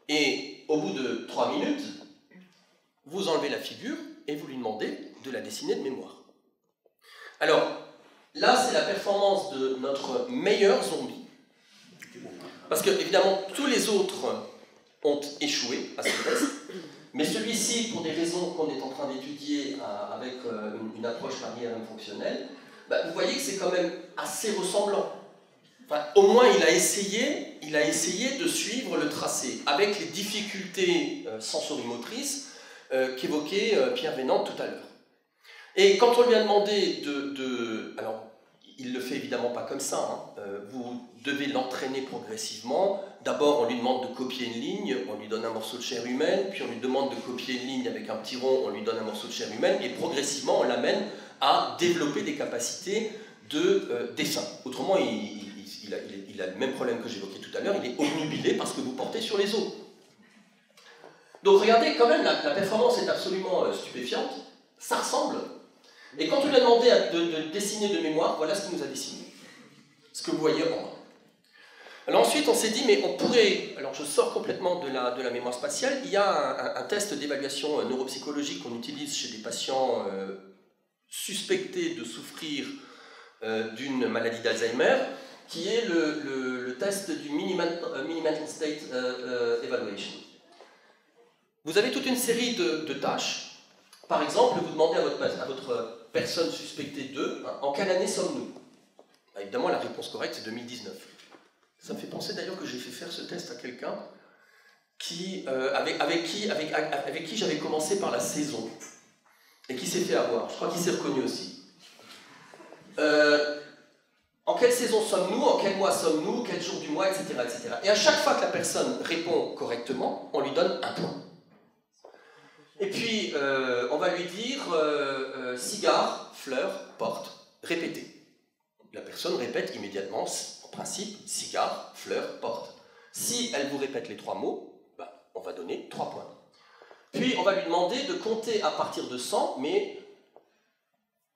Et au bout de 3 minutes, vous enlevez la figure et vous lui demandez de la dessiner de mémoire. Alors, là, c'est la performance de notre meilleur zombie. Parce que, évidemment, tous les autres ont échoué à ce test. Mais celui-ci, pour des raisons qu'on est en train d'étudier avec une approche par IRM fonctionnelle, vous voyez que c'est quand même assez ressemblant. Enfin, au moins, il a essayé de suivre le tracé, avec les difficultés sensorimotrices qu'évoquait Pierre Vénante tout à l'heure. Et quand on lui a demandé alors, il ne le fait évidemment pas comme ça, hein, vous devez l'entraîner progressivement. D'abord, on lui demande de copier une ligne, on lui donne un morceau de chair humaine, puis on lui demande de copier une ligne avec un petit rond, on lui donne un morceau de chair humaine, et progressivement, on l'amène à développer des capacités de dessin. Autrement, il a le même problème que j'évoquais tout à l'heure, il est obnubilé parce que vous portez sur les os. Donc regardez, quand même, la performance est absolument stupéfiante, ça ressemble. Et quand on lui a demandé de dessiner de mémoire, voilà ce qu'il nous a dessiné. Ce que vous voyez en bas. Alors ensuite, on s'est dit, mais on pourrait... Alors je sors complètement de la mémoire spatiale. Il y a un test d'évaluation neuropsychologique qu'on utilise chez des patients suspectés de souffrir d'une maladie d'Alzheimer, qui est le test du Mini-Mental State Evaluation. Vous avez toute une série de tâches. Par exemple, vous demandez à votre personne suspectée d'eux, en quelle année sommes-nous? Évidemment, la réponse correcte, c'est 2019. Ça me fait penser d'ailleurs que j'ai fait faire ce test à quelqu'un avec qui j'avais commencé par la saison et qui s'est fait avoir. Je crois qu'il s'est reconnu aussi. En quelle saison sommes-nous, en quel mois sommes-nous, quel jour du mois, etc., etc. Et à chaque fois que la personne répond correctement, on lui donne un point. Et puis, on va lui dire cigare, fleur, porte. Répétez. La personne répète immédiatement, en principe, cigare, fleur, porte. Si elle vous répète les 3 mots, on va donner 3 points. Puis, on va lui demander de compter à partir de 100, mais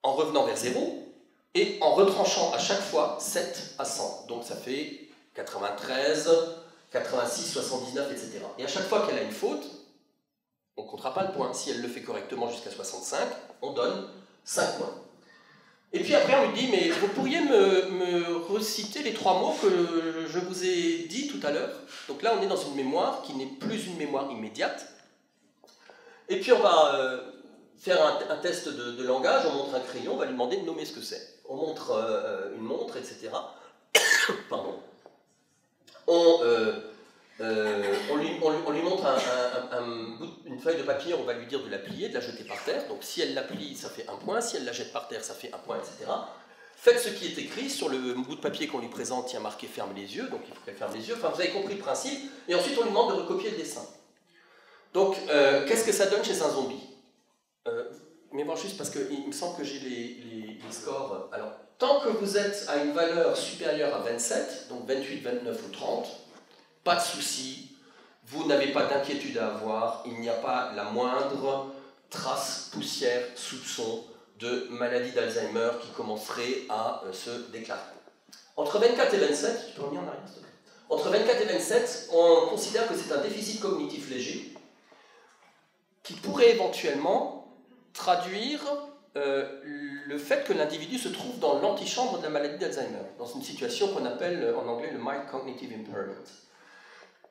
en revenant vers 0, et en retranchant à chaque fois 7 à 100. Donc ça fait 93, 86, 79, etc. Et à chaque fois qu'elle a une faute, on ne comptera pas le point. Si elle le fait correctement jusqu'à 65, on donne 5 points. Et puis après, on lui dit, mais vous pourriez me reciter les 3 mots que je vous ai dit tout à l'heure. Donc là, on est dans une mémoire qui n'est plus une mémoire immédiate. Et puis on va faire un test de langage, on montre un crayon, on va lui demander de nommer ce que c'est. On montre une montre, etc. Pardon. On lui montre une feuille de papier, on va lui dire de la plier, de la jeter par terre. Donc si elle la plie, ça fait 1 point, si elle la jette par terre, ça fait 1 point, etc. Faites ce qui est écrit sur le bout de papier qu'on lui présente, il y a marqué ferme les yeux, donc il faut qu'elle ferme les yeux. Enfin, vous avez compris le principe. Et ensuite, on lui demande de recopier le dessin. Donc, qu'est-ce que ça donne chez un zombie? Mais bon, juste parce qu'il me semble que j'ai les scores. Alors, tant que vous êtes à une valeur supérieure à 27, donc 28, 29 ou 30, pas de souci, vous n'avez pas d'inquiétude à avoir, il n'y a pas la moindre trace, poussière, soupçon de maladie d'Alzheimer qui commencerait à se déclarer. Entre 24 et 27, tu peux revenir en arrière, s'il te plaît. Entre 24 et 27, on considère que c'est un déficit cognitif léger qui pourrait éventuellement traduire le fait que l'individu se trouve dans l'antichambre de la maladie d'Alzheimer, dans une situation qu'on appelle en anglais le mild cognitive impairment.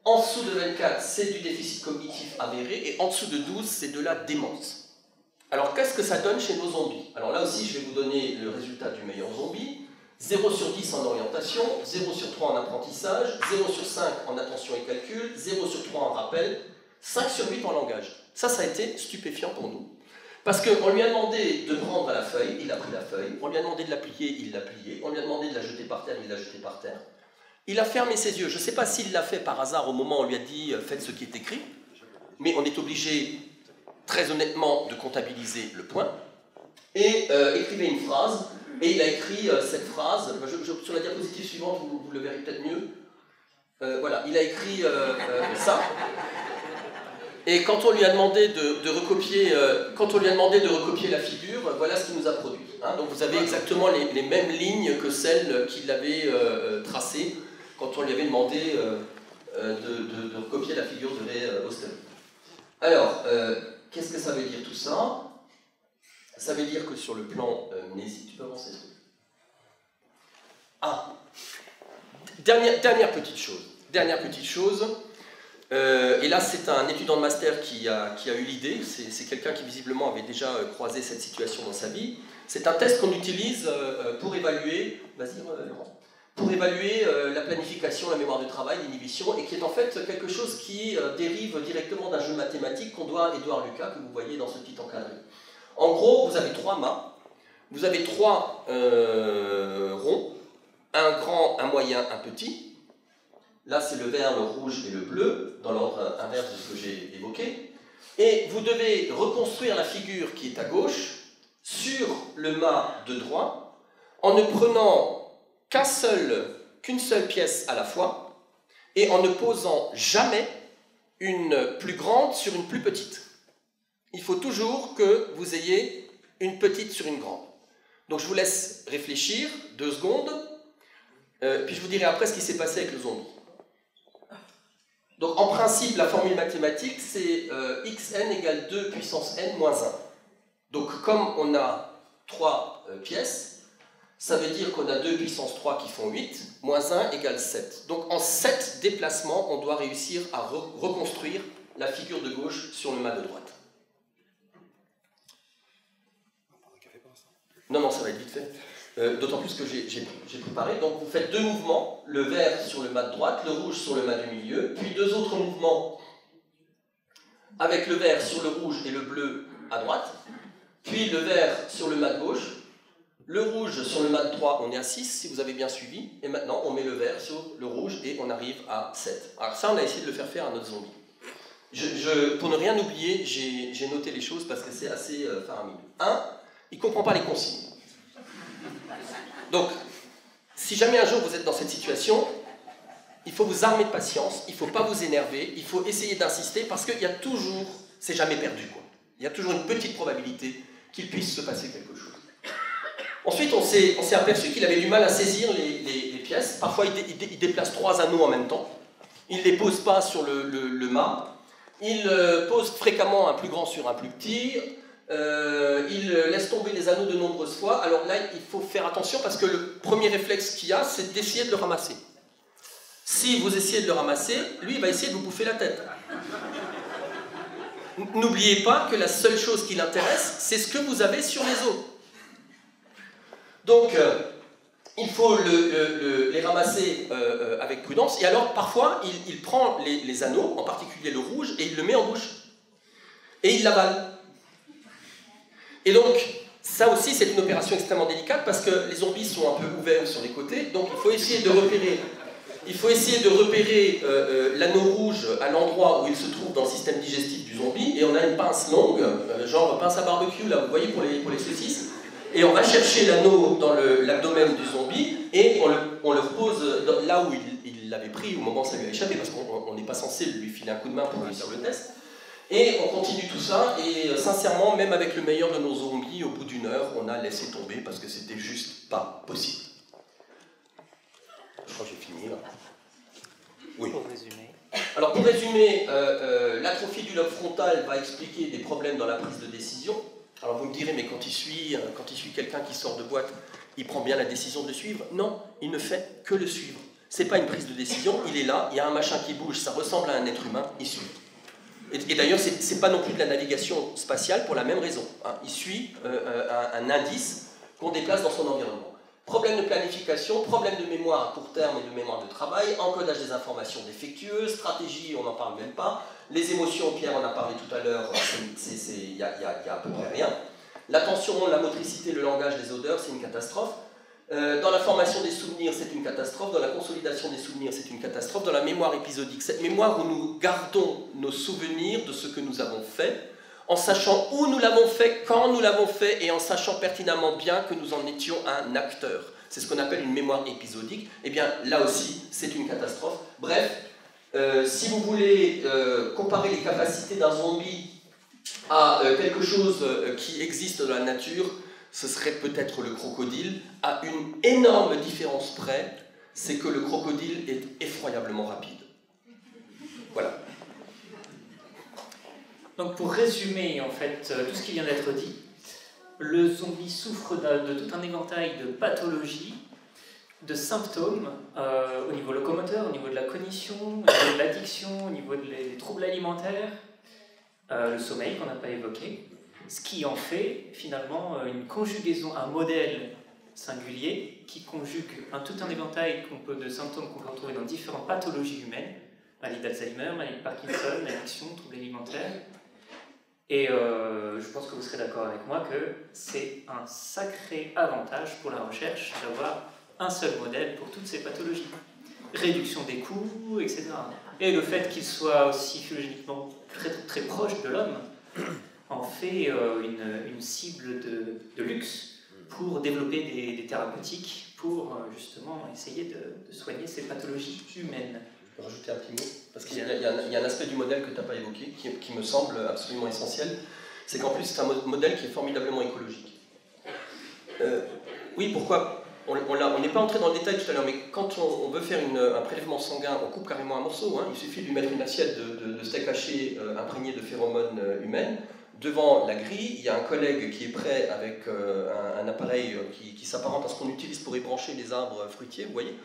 En dessous de 24, c'est du déficit cognitif avéré, et en dessous de 12, c'est de la démence. Alors, qu'est-ce que ça donne chez nos zombies? Alors là aussi, je vais vous donner le résultat du meilleur zombie. 0 sur 10 en orientation, 0 sur 3 en apprentissage, 0 sur 5 en attention et calcul, 0 sur 3 en rappel, 5 sur 8 en langage. Ça a été stupéfiant pour nous. Parce qu'on lui a demandé de prendre la feuille, il a pris la feuille. On lui a demandé de la plier, il l'a pliée. On lui a demandé de la jeter par terre, il l'a jetée par terre. Il a fermé ses yeux. Je ne sais pas s'il l'a fait par hasard au moment où on lui a dit « faites ce qui est écrit », mais on est obligé, très honnêtement, de comptabiliser le point. Et écrivez une phrase. Et il a écrit cette phrase. Sur la diapositive suivante, vous le verrez peut-être mieux. Voilà, il a écrit ça. Et quand on lui a demandé de recopier la figure, voilà ce qu'il nous a produit. Hein. Donc vous avez exactement les mêmes lignes que celles qu'il avait tracées quand on lui avait demandé de recopier la figure de Ray Osten. Alors, qu'est-ce que ça veut dire tout ça? Ça veut dire que sur le plan mnésique, tu peux avancer? Ah, dernière petite chose. Et là, c'est un étudiant de master qui a eu l'idée. C'est quelqu'un qui visiblement avait déjà croisé cette situation dans sa vie. C'est un test qu'on utilise pour évaluer, pour évaluer la planification, la mémoire de travail, l'inhibition, et qui est en fait quelque chose qui dérive directement d'un jeu mathématique qu'on doit à Édouard Lucas, que vous voyez dans ce petit encadré. En gros, vous avez 3 mâts, vous avez 3 ronds, un grand, un moyen, un petit. Là, c'est le vert, le rouge et le bleu, dans l'ordre inverse de ce que j'ai évoqué. Et vous devez reconstruire la figure qui est à gauche sur le mât de droite en ne prenant qu'une seule pièce à la fois et en ne posant jamais une plus grande sur une plus petite. Il faut toujours que vous ayez une petite sur une grande. Donc je vous laisse réfléchir 2 secondes, puis je vous dirai après ce qui s'est passé avec le zombie. Donc en principe, la formule mathématique, c'est xn égale 2 puissance n moins 1. Donc comme on a 3 pièces, ça veut dire qu'on a 2 puissance 3 qui font 8, moins 1 égale 7. Donc en 7 déplacements, on doit réussir à reconstruire la figure de gauche sur le mât de droite. Non, ça va être vite fait. D'autant plus que j'ai préparé. Donc vous faites 2 mouvements, le vert sur le mat de droite, le rouge sur le mat du milieu, puis 2 autres mouvements avec le vert sur le rouge et le bleu à droite, puis le vert sur le mat gauche, le rouge sur le mat droit, on est à 6 si vous avez bien suivi, et maintenant on met le vert sur le rouge et on arrive à 7. Alors ça, on a essayé de le faire faire à notre zombie. Pour ne rien oublier, j'ai noté les choses parce que c'est assez faramineux. 1, il ne comprend pas les consignes. Donc, si jamais un jour vous êtes dans cette situation, il faut vous armer de patience, il ne faut pas vous énerver, il faut essayer d'insister parce qu'il y a toujours, c'est jamais perdu quoi. Il y a toujours une petite probabilité qu'il puisse se passer quelque chose. Ensuite, on s'est aperçu qu'il avait du mal à saisir les pièces. Parfois, il déplace 3 anneaux en même temps. Il ne les pose pas sur le mât. Il pose fréquemment un plus grand sur un plus petit. Il laisse tomber les anneaux de nombreuses fois. Alors là, il faut faire attention parce que le premier réflexe qu'il y a, c'est d'essayer de le ramasser. Si vous essayez de le ramasser, lui, il va essayer de vous bouffer la tête. N'oubliez pas que la seule chose qui l'intéresse, c'est ce que vous avez sur les os. Donc, il faut les ramasser avec prudence. Et alors, parfois, il prend les anneaux, en particulier le rouge, et il le met en bouche. Et il l'avale. Et donc, ça aussi, c'est une opération extrêmement délicate parce que les zombies sont un peu ouverts sur les côtés. Donc, il faut essayer de repérer l'anneau rouge à l'endroit où il se trouve dans le système digestif du zombie. Et on a une pince longue, genre pince à barbecue, là, vous voyez, pour les saucisses. Et on va chercher l'anneau dans l'abdomen du zombie et on le repose là où il l'avait pris au moment où ça lui a échappé, parce qu'on n'est pas censé lui filer un coup de main pour réussir le test. Et on continue tout ça, et sincèrement, même avec le meilleur de nos zombies, au bout d'1 heure, on a laissé tomber parce que c'était juste pas possible. Je crois que j'ai fini là. Oui. Pour résumer. Alors pour résumer, l'atrophie du lobe frontal va expliquer des problèmes dans la prise de décision. Alors vous me direz, mais quand il suit quelqu'un qui sort de boîte, il prend bien la décision de le suivre? Non, il ne fait que le suivre. C'est pas une prise de décision, il est là, il y a un machin qui bouge, ça ressemble à un être humain, il suit. Et d'ailleurs, c'est pas non plus de la navigation spatiale pour la même raison. Hein. Il suit un indice qu'on déplace dans son environnement. Problème de planification, problème de mémoire à court terme et de mémoire de travail, encodage des informations défectueuses, stratégie, on n'en parle même pas. Les émotions, Pierre en a parlé tout à l'heure, il y a à peu près rien. L'attention, la motricité, le langage, les odeurs, c'est une catastrophe. Dans la formation des souvenirs, c'est une catastrophe. Dans la consolidation des souvenirs, c'est une catastrophe. Dans la mémoire épisodique, cette mémoire où nous gardons nos souvenirs de ce que nous avons fait, en sachant où nous l'avons fait, quand nous l'avons fait, et en sachant pertinemment bien que nous en étions un acteur. C'est ce qu'on appelle une mémoire épisodique. Eh bien, là aussi, c'est une catastrophe. Bref, si vous voulez comparer les capacités d'un zombie à quelque chose qui existe dans la nature, ce serait peut-être le crocodile, à une énorme différence près, c'est que le crocodile est effroyablement rapide. Voilà. Donc pour résumer en fait tout ce qui vient d'être dit, le zombie souffre de tout un éventail de pathologies, de symptômes au niveau locomoteur, au niveau de la cognition, au niveau de l'addiction, au niveau des troubles alimentaires, le sommeil qu'on n'a pas évoqué, ce qui en fait finalement une conjugaison, un modèle singulier qui conjugue tout un éventail de symptômes qu'on peut retrouver dans différentes pathologies humaines, maladie d'Alzheimer, maladie de Parkinson, addiction, troubles alimentaires. Et je pense que vous serez d'accord avec moi que c'est un sacré avantage pour la recherche d'avoir un seul modèle pour toutes ces pathologies. Réduction des coûts, etc. Et le fait qu'il soit aussi phylogéniquement très, très proche de l'homme en fait une cible de luxe pour développer des thérapeutiques pour justement essayer de soigner ces pathologies humaines. Je peux rajouter un petit mot, parce qu'il y a un aspect du modèle que tu n'as pas évoqué, qui me semble absolument essentiel, c'est qu'en plus c'est un modèle qui est formidablement écologique. Oui, pourquoi? On n'est pas entré dans le détail tout à l'heure, mais quand on veut faire un prélèvement sanguin, on coupe carrément un morceau, hein, il suffit de lui mettre une assiette de steak haché imprégné de phéromones humaines. Devant la grille, il y a un collègue qui est prêt avec un appareil qui s'apparente à ce qu'on utilise pour ébrancher les arbres fruitiers, vous voyez.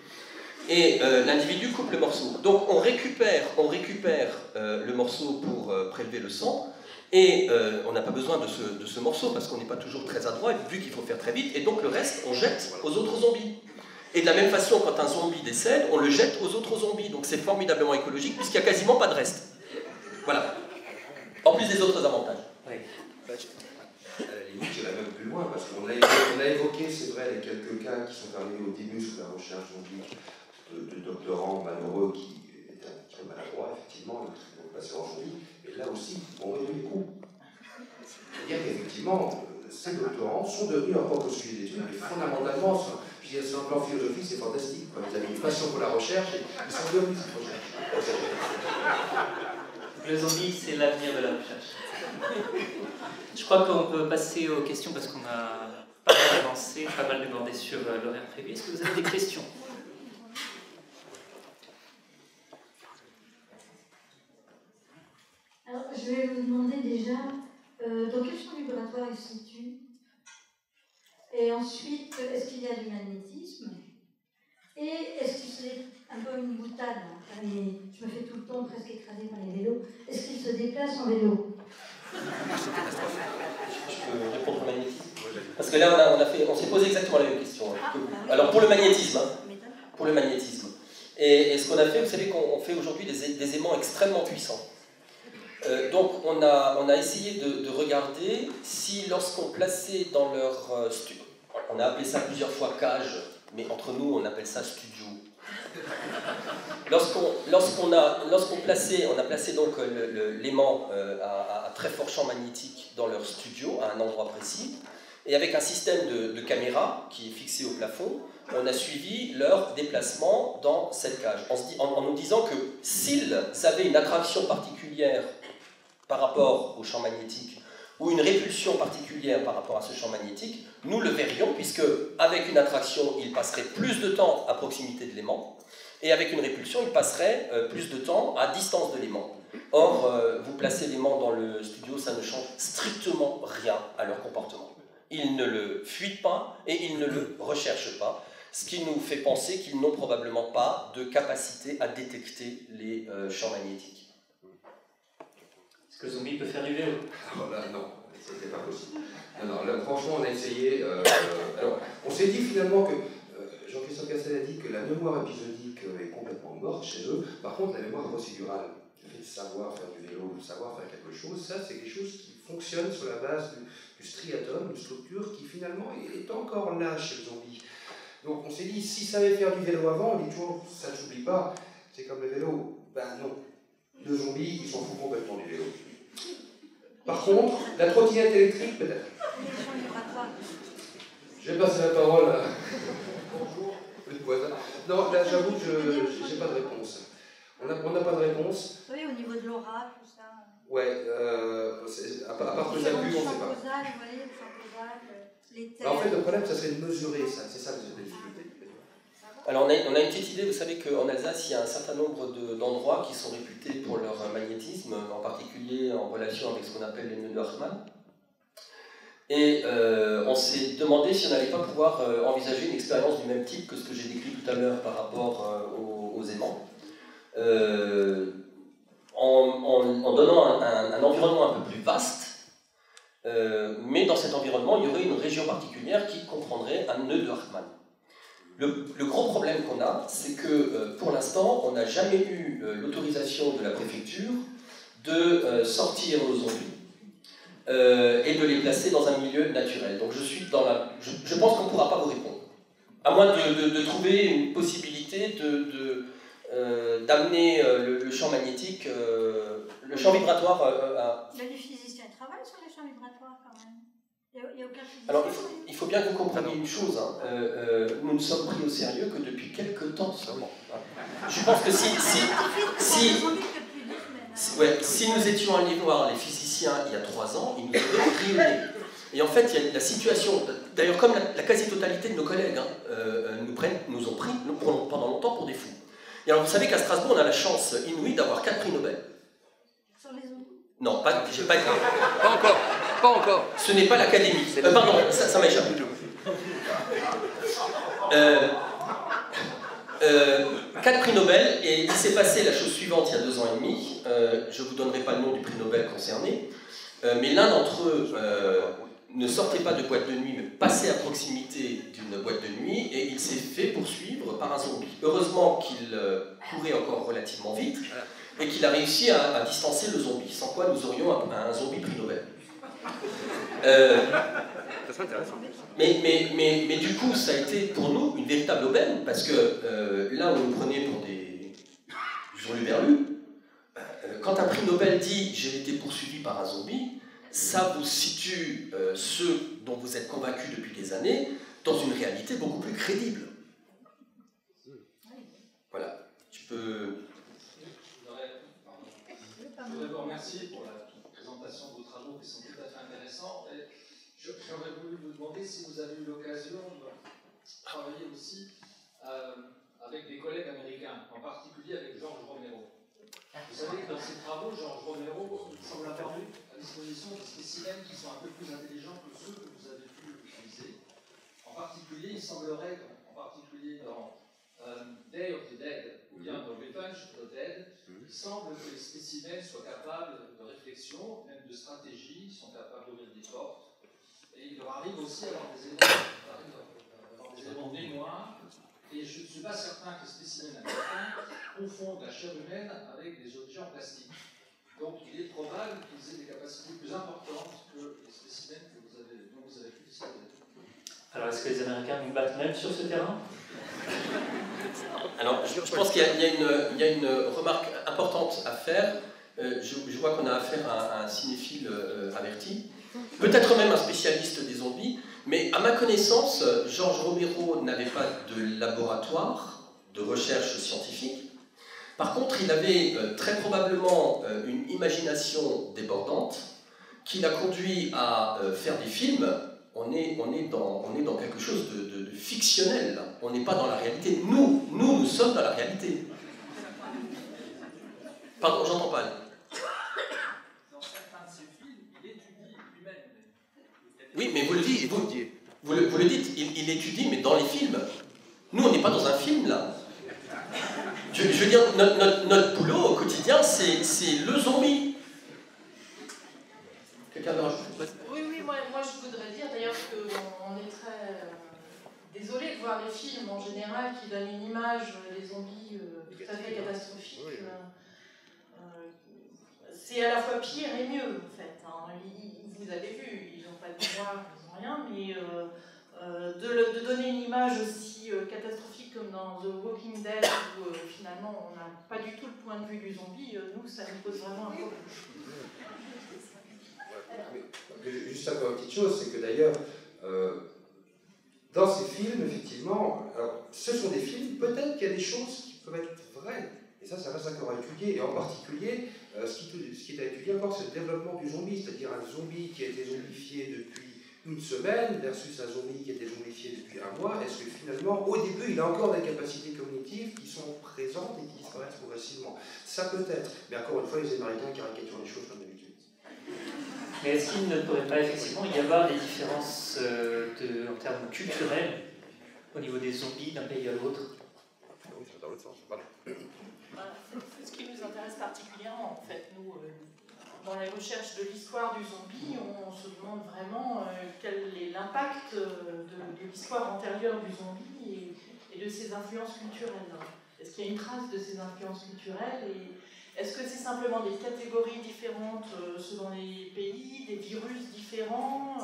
Et l'individu coupe le morceau. Donc on récupère le morceau pour prélever le sang, Et on n'a pas besoin de ce morceau parce qu'on n'est pas toujours très adroit, vu qu'il faut faire très vite, et donc le reste, on jette aux autres zombies. Et de la même façon, quand un zombie décède, on le jette aux autres zombies. Donc c'est formidablement écologique, puisqu'il n'y a quasiment pas de reste. Voilà. En plus des autres avantages. Oui. À la limite, j'irais même plus loin, parce qu'on a évoqué, c'est vrai, les quelques cas qui sont arrivés au début sous la recherche de doctorants malheureux qui étaient un petit peu maladroits, effectivement, qui vont passer en zombie. Et là aussi, on réduit les coûts. C'est-à-dire qu'effectivement, ces doctorants sont devenus leur propre sujet d'étude, mais fondamentalement, sur un plan philosophique, c'est fantastique. Vous avez une passion pour la recherche, et ils sont devenus cette recherche. Le zombie, c'est l'avenir de la recherche. Je crois qu'on peut passer aux questions parce qu'on a pas mal avancé, pas mal débordé sur l'horaire prévu. Est-ce que vous avez des questions? Alors, je vais vous demander déjà dans quel champ vibratoire il se situe. Et ensuite, est-ce qu'il y a du magnétisme? Et est-ce qu'il se déplace, un peu une boutade, je me fais tout le temps presque écraser par les vélos, est-ce qu'il se déplace en vélo? Je peux répondre au magnétisme? Parce que là, on s'est posé exactement la même question. Alors pour le magnétisme, pour le magnétisme. Et ce qu'on a fait, vous savez qu'on fait aujourd'hui des aimants extrêmement puissants. Donc on a essayé de regarder si lorsqu'on plaçait dans leur studio, on a appelé ça plusieurs fois cage, mais entre nous on appelle ça studio. Lorsqu'on a placé donc l'aimant à très fort champ magnétique dans leur studio, à un endroit précis, et avec un système de caméra qui est fixé au plafond, on a suivi leur déplacement dans cette cage, en nous disant que s'ils avaient une attraction particulière par rapport au champ magnétique, ou une répulsion particulière par rapport à ce champ magnétique, nous le verrions, puisque avec une attraction, il passerait plus de temps à proximité de l'aimant, et avec une répulsion, il passerait plus de temps à distance de l'aimant. Or, vous placez l'aimant dans le studio, ça ne change strictement rien à leur comportement. Ils ne le fuient pas et ils ne le recherchent pas, ce qui nous fait penser qu'ils n'ont probablement pas de capacité à détecter les champs magnétiques. Est-ce que le zombie peut faire du vélo? Alors là, non, c'était pas possible. Non, là, franchement, on a essayé. Alors, on s'est dit finalement que Jean-Christophe Castel a dit que la mémoire épisodique est complètement morte chez eux. Par contre, la mémoire procédurale, le fait de savoir faire du vélo, de savoir faire quelque chose, ça, c'est quelque chose qui fonctionne sur la base du striatum, une structure qui finalement est encore là chez le zombie. Donc, on s'est dit, s'ils savaient faire du vélo avant, on dit toujours, ça ne s'oublie pas. C'est comme le vélo. Ben non. Le zombie, ils s'en foutent complètement du vélo. Par contre, la trottinette électrique, peut-être. Je vais passer la parole à... Bonjour, le voisin. Non, là, j'avoue que je n'ai pas de réponse. On n'a pas de réponse. Oui, au niveau de l'aura, tout ça. Ouais, à part que ça pue, on ne sait pas. En fait, le problème, ça serait de mesurer ça. C'est ça la difficulté. Alors on a une petite idée, vous savez qu'en Alsace, il y a un certain nombre d'endroits qui sont réputés pour leur magnétisme, en particulier en relation avec ce qu'on appelle les nœuds de Hartmann. Et on s'est demandé si on n'allait pas pouvoir envisager une expérience du même type que ce que j'ai décrit tout à l'heure par rapport aux aimants, en donnant un environnement un peu plus vaste, mais dans cet environnement, il y aurait une région particulière qui comprendrait un nœud de Hartmann. Le gros problème qu'on a, c'est que pour l'instant, on n'a jamais eu l'autorisation de la préfecture de sortir nos zombies et de les placer dans un milieu naturel. Donc je pense qu'on ne pourra pas vous répondre. À moins de trouver une possibilité d'amener le champ magnétique, le champ vibratoire à... Il y a des physiciens qui travaillent sur les champs vibratoires quand même. Il n'y a aucun physicien. Alors, il faut bien que vous compreniez une chose, hein. Nous ne sommes pris au sérieux que depuis quelques temps seulement. Je pense que si nous étions allés voir les physiciens il y a 3 ans, ils nous auraient pris au nez. Et en fait, il y a la situation, d'ailleurs comme la quasi-totalité de nos collègues nous ont pris pendant longtemps pour des fous. Et alors vous savez qu'à Strasbourg, on a la chance inouïe d'avoir 4 prix Nobel. Sur les zombies? Non, j'ai pas été... Pas encore. Ce n'est pas l'académie. Pardon, ça m'a échappé. 4 prix Nobel, et il s'est passé la chose suivante il y a 2 ans et demi. Je ne vous donnerai pas le nom du prix Nobel concerné. mais l'un d'entre eux ne sortait pas de boîte de nuit, mais passait à proximité d'une boîte de nuit, et il s'est fait poursuivre par un zombie. Heureusement qu'il courait encore relativement vite, et qu'il a réussi à distancer le zombie, sans quoi nous aurions un zombie prix Nobel. Ça serait intéressant. Mais du coup, ça a été pour nous une véritable aubaine, parce que là où on nous prenait pour des hurluberlus, quand un prix Nobel dit « j'ai été poursuivi par un zombie », ça vous situe ceux dont vous êtes convaincus depuis des années dans une réalité beaucoup plus crédible. Voilà. Tu peux... Je voudrais vous remercier pour la présentation de vos travaux qui sont tout à fait intéressants. J'aurais voulu vous demander si vous avez eu l'occasion de travailler aussi avec des collègues américains, en particulier avec George Romero. Vous savez que dans ses travaux, George Romero semble avoir mis à disposition des spécimens qui sont un peu plus intelligents que ceux que vous avez pu utiliser. En particulier, il semblerait, en particulier dans Day of the Dead, ou bien dans Revenge of the Dead, il semble que les spécimens soient capables de réflexion, même de stratégie, ils sont capables d'ouvrir des portes. Et il leur arrive aussi à avoir des éléments de mémoire. Et je ne suis pas certain que les spécimens américains confondent la chair humaine avec des objets en plastique. Donc il est probable qu'ils aient des capacités plus importantes que les spécimens dont vous avez pu disposer. Alors est-ce que les Américains nous battent même sur ce terrain? Alors, je pense qu'il y a une remarque importante à faire. Je vois qu'on a affaire à un cinéphile averti, peut-être même un spécialiste des zombies, mais à ma connaissance, George Romero n'avait pas de laboratoire de recherche scientifique. Par contre, il avait très probablement une imagination débordante qui l'a conduit à faire des films. On est dans quelque chose de fictionnel. On n'est pas dans la réalité. Nous sommes dans la réalité. Pardon, j'entends pas. Dans certains de ces films, il étudie lui-même. Oui, mais vous le dites, vous le dites, il étudie, mais dans les films. Nous, on n'est pas dans un film, là. Je veux dire, notre boulot au quotidien, c'est le zombie. Quelqu'un veut rajouter? Oui, moi je voudrais dire d'ailleurs qu'on est très désolé de voir les films en général qui donnent une image des zombies tout à fait catastrophique. C'est à la fois pire et mieux en fait. Hein. Vous avez vu, ils n'ont pas de mémoire, ils n'ont rien, mais de donner une image aussi catastrophique comme dans The Walking Dead où finalement on n'a pas du tout le point de vue du zombie, nous ça nous pose vraiment un problème. Juste encore une petite chose, c'est que d'ailleurs, dans ces films, effectivement, alors, ce sont des films, peut-être qu'il y a des choses qui peuvent être vraies, et ça reste encore à étudier, et en particulier, ce qui est à étudier encore, c'est le développement du zombie, c'est-à-dire un zombie qui a été zombifié depuis une semaine versus un zombie qui a été zombifié depuis un mois. Est-ce que finalement, au début, il a encore des capacités cognitives qui sont présentes et qui disparaissent progressivement? Ça peut être, mais encore une fois, les Américains caricaturent les choses comme d'habitude. Mais est-ce qu'il ne pourrait pas effectivement y avoir des différences en termes culturels au niveau des zombies d'un pays à l'autre? Oui, c'est dans l'autre sens. Voilà. C'est ce qui nous intéresse particulièrement en fait. Nous, dans les recherches de l'histoire du zombie, on se demande vraiment quel est l'impact de l'histoire antérieure du zombie et de ses influences culturelles. Est-ce qu'il y a une trace de ces influences culturelles et est-ce que c'est simplement des catégories différentes selon les pays, des virus différents?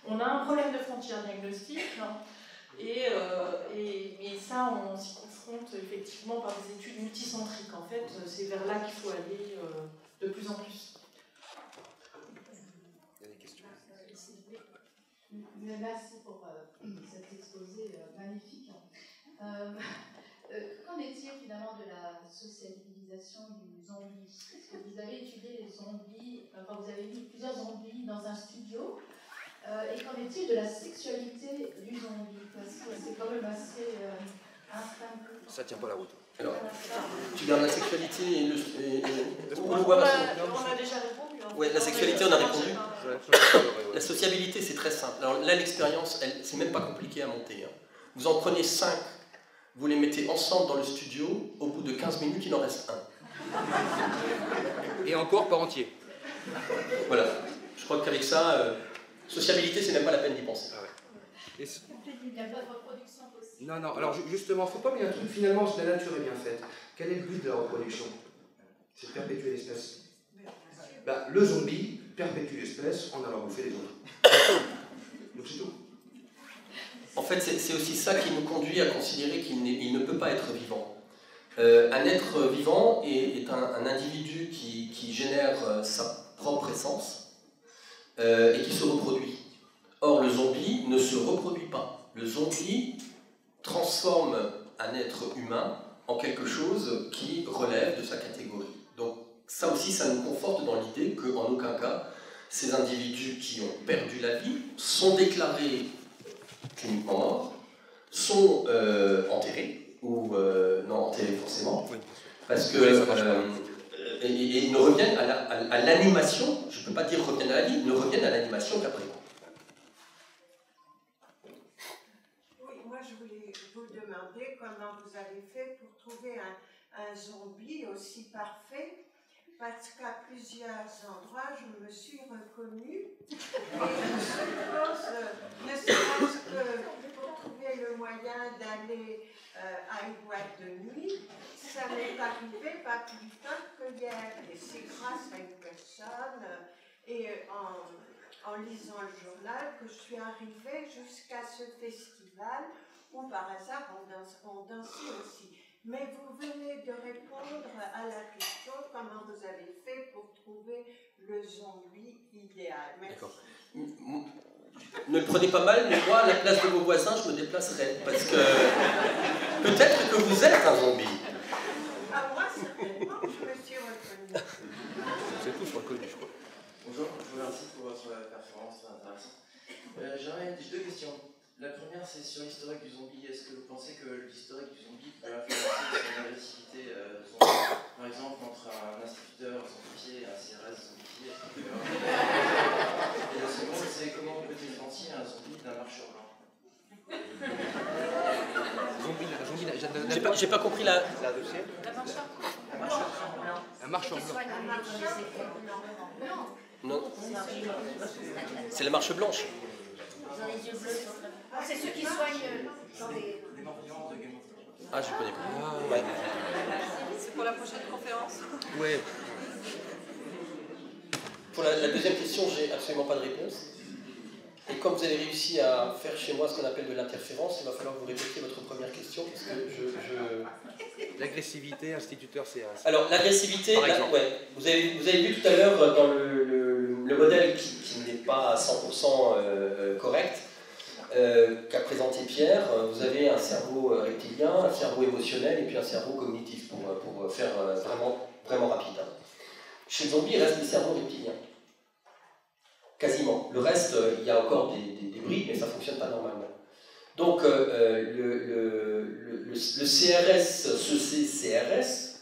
On a un problème de frontières diagnostiques, hein, mais ça, on s'y confronte effectivement par des études multicentriques. En fait, c'est vers là qu'il faut aller de plus en plus. Il y a des questions. Merci pour cet exposé magnifique. Qu'en est-il finalement de la sociabilisation du zombie? Est-ce que vous avez étudié les zombies, enfin vous avez vu plusieurs zombies dans un studio, et qu'en est-il de la sexualité du zombie? Parce que c'est quand même assez instinctif. Ça tient pas la route. Alors, tu gardes la sexualité et On a déjà répondu. Hein. Oui, la sexualité, on a répondu. La sociabilité, c'est très simple. Alors là, l'expérience, c'est même pas compliqué à monter. Hein. Vous en prenez 5. Vous les mettez ensemble dans le studio, au bout de 15 minutes, il en reste un. Et encore pas entier. Voilà. Je crois qu'avec ça, sociabilité, c'est même pas la peine d'y penser. Ah ouais. Il n'y a pas de reproduction possible. Non, non, alors justement, il ne faut pas oublier un truc, finalement, si la nature est bien faite, quel est le but de la reproduction? C'est de perpétuer l'espèce. Ben, le zombie perpétue l'espèce en allant bouffer les autres. Donc c'est tout. En fait, c'est aussi ça qui nous conduit à considérer qu'il ne peut pas être vivant. Un être vivant est un individu qui génère sa propre essence et qui se reproduit. Or, le zombie ne se reproduit pas. Le zombie transforme un être humain en quelque chose qui relève de sa catégorie. Donc, ça aussi, ça nous conforte dans l'idée qu'en aucun cas, ces individus qui ont perdu la vie sont déclarés cliniquement morts, sont enterrés, ou non enterrés forcément, parce que ils ne reviennent à l'animation, je ne peux pas dire reviennent à la vie, ne reviennent à l'animation qu'après. Oui, moi je voulais vous demander comment vous avez fait pour trouver un zombie aussi parfait, parce qu'à plusieurs endroits je me suis reconnue, et je suppose, ne serait-ce que pour trouver le moyen d'aller à une boîte de nuit, ça m'est arrivé pas plus tard que hier, et c'est grâce à une personne, et en lisant le journal, que je suis arrivée jusqu'à ce festival où par hasard on dansait aussi. Mais vous venez de répondre à la question comment vous avez fait pour trouver le zombie idéal. Merci. D'accord. Ne le prenez pas mal, mais moi, à la place de vos voisins, je me déplacerai. Parce que peut-être que vous êtes un zombie. Ah, moi, certainement, je me suis reconnue. C'est tous reconnus, je crois. Bonjour, je vous remercie pour votre performance très intéressante. J'aurais deux questions. La première, c'est sur l'historique du zombie. Est-ce que vous pensez que l'historique du zombie peut influencer sur l'agressivité zombie? Par exemple, entre un instituteur zombifié et un CRS zombifié. Et la seconde, c'est comment on peut différencier un zombie d'un marcheur blanc? J'ai pas compris la... Un marcheur blanc. Non. C'est la marche blanche. Ils ont les yeux bleus. C'est ceux qui soignent dans des... Ah, je connais pas. Ouais. C'est pour la prochaine conférence. Ouais. Pour la deuxième question, j'ai absolument pas de réponse. Et comme vous avez réussi à faire chez moi ce qu'on appelle de l'interférence, il va falloir que vous répétiez votre première question, parce que L'agressivité, instituteur CRS. Alors, l'agressivité, ouais, vous avez vu tout à l'heure dans le modèle qui n'est pas à 100% correct, qu'a présenté Pierre, vous avez un cerveau reptilien, un cerveau émotionnel et puis un cerveau cognitif, pour faire vraiment rapide. Chez le zombie, il reste le cerveau reptilien. Quasiment. Le reste, il y a encore des brides, mais ça ne fonctionne pas normalement. Donc, le CRS se sait CRS,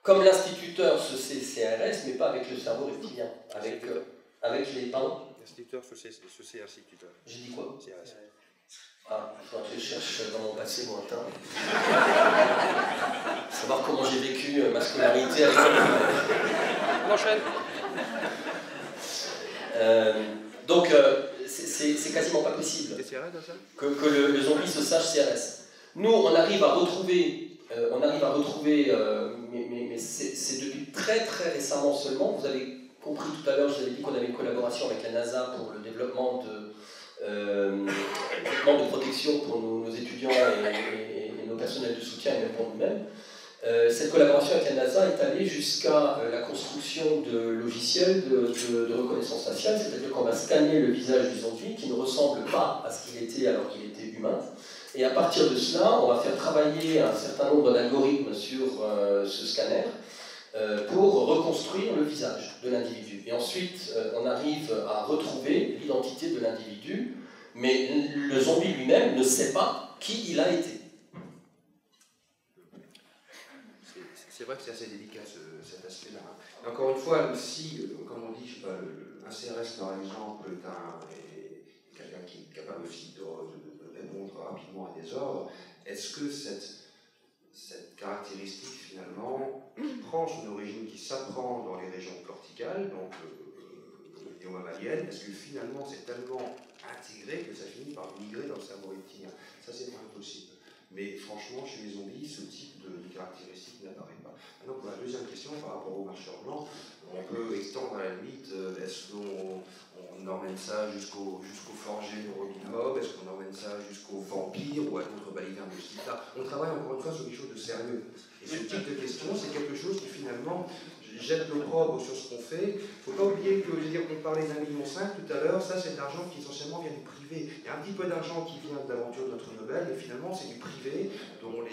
comme l'instituteur se sait CRS, mais pas avec le cerveau reptilien, avec les pardon. L'instituteur se sait instituteur. J'ai dit quoi? CRS. Ah, il faudra que je cherche dans mon passé lointain. Savoir comment j'ai vécu ma scolarité avec On enchaîne. Donc, c'est quasiment pas possible que le zombie se sache CRS. Nous, on arrive à retrouver, mais c'est depuis très très récemment seulement. Vous avez compris tout à l'heure, je vous avais dit qu'on avait une collaboration avec la NASA pour le développement de protection pour nos étudiants et nos personnels de soutien et même pour nous-mêmes. Cette collaboration avec la NASA est allée jusqu'à la construction de logiciels de reconnaissance faciale, c'est-à-dire qu'on va scanner le visage du zombie qui ne ressemble pas à ce qu'il était alors qu'il était humain. Et à partir de cela, on va faire travailler un certain nombre d'algorithmes sur ce scanner pour reconstruire le visage de l'individu. Et ensuite, on arrive à retrouver l'identité de l'individu, mais le zombie lui-même ne sait pas qui il a été. C'est vrai que c'est assez délicat cet aspect-là. Encore une fois, si, comme on dit, je sais pas, un CRS par exemple est quelqu'un qui est capable aussi de répondre rapidement à des ordres, est-ce que cette caractéristique caractéristique finalement qui prend son origine, qui s'apprend dans les régions corticales, donc néo-mammaliennes, parce que finalement c'est tellement intégré que ça finit par migrer dans le cerveau reptilien. Ça c'est pas impossible. Mais franchement, chez les zombies, ce type de caractéristique n'apparaît pas. Maintenant, pour la deuxième question, par rapport aux marcheurs blancs, on peut extendre à la limite, est-ce qu'on emmène ça jusqu'au forger de Robin Hood, est-ce qu'on emmène ça jusqu'au vampire ou à d'autres balivernes de ce type-là? On travaille encore une fois sur quelque chose de sérieux. Et ce type de question, c'est quelque chose qui finalement jette l'opprobre sur ce qu'on fait. Il ne faut pas oublier que, je veux dire, on parlait d'1,5 million tout à l'heure, ça c'est de l'argent qui essentiellement vient du privé. Il y a un petit peu d'argent qui vient de l'aventure de notre Nobel, et finalement c'est du privé, dont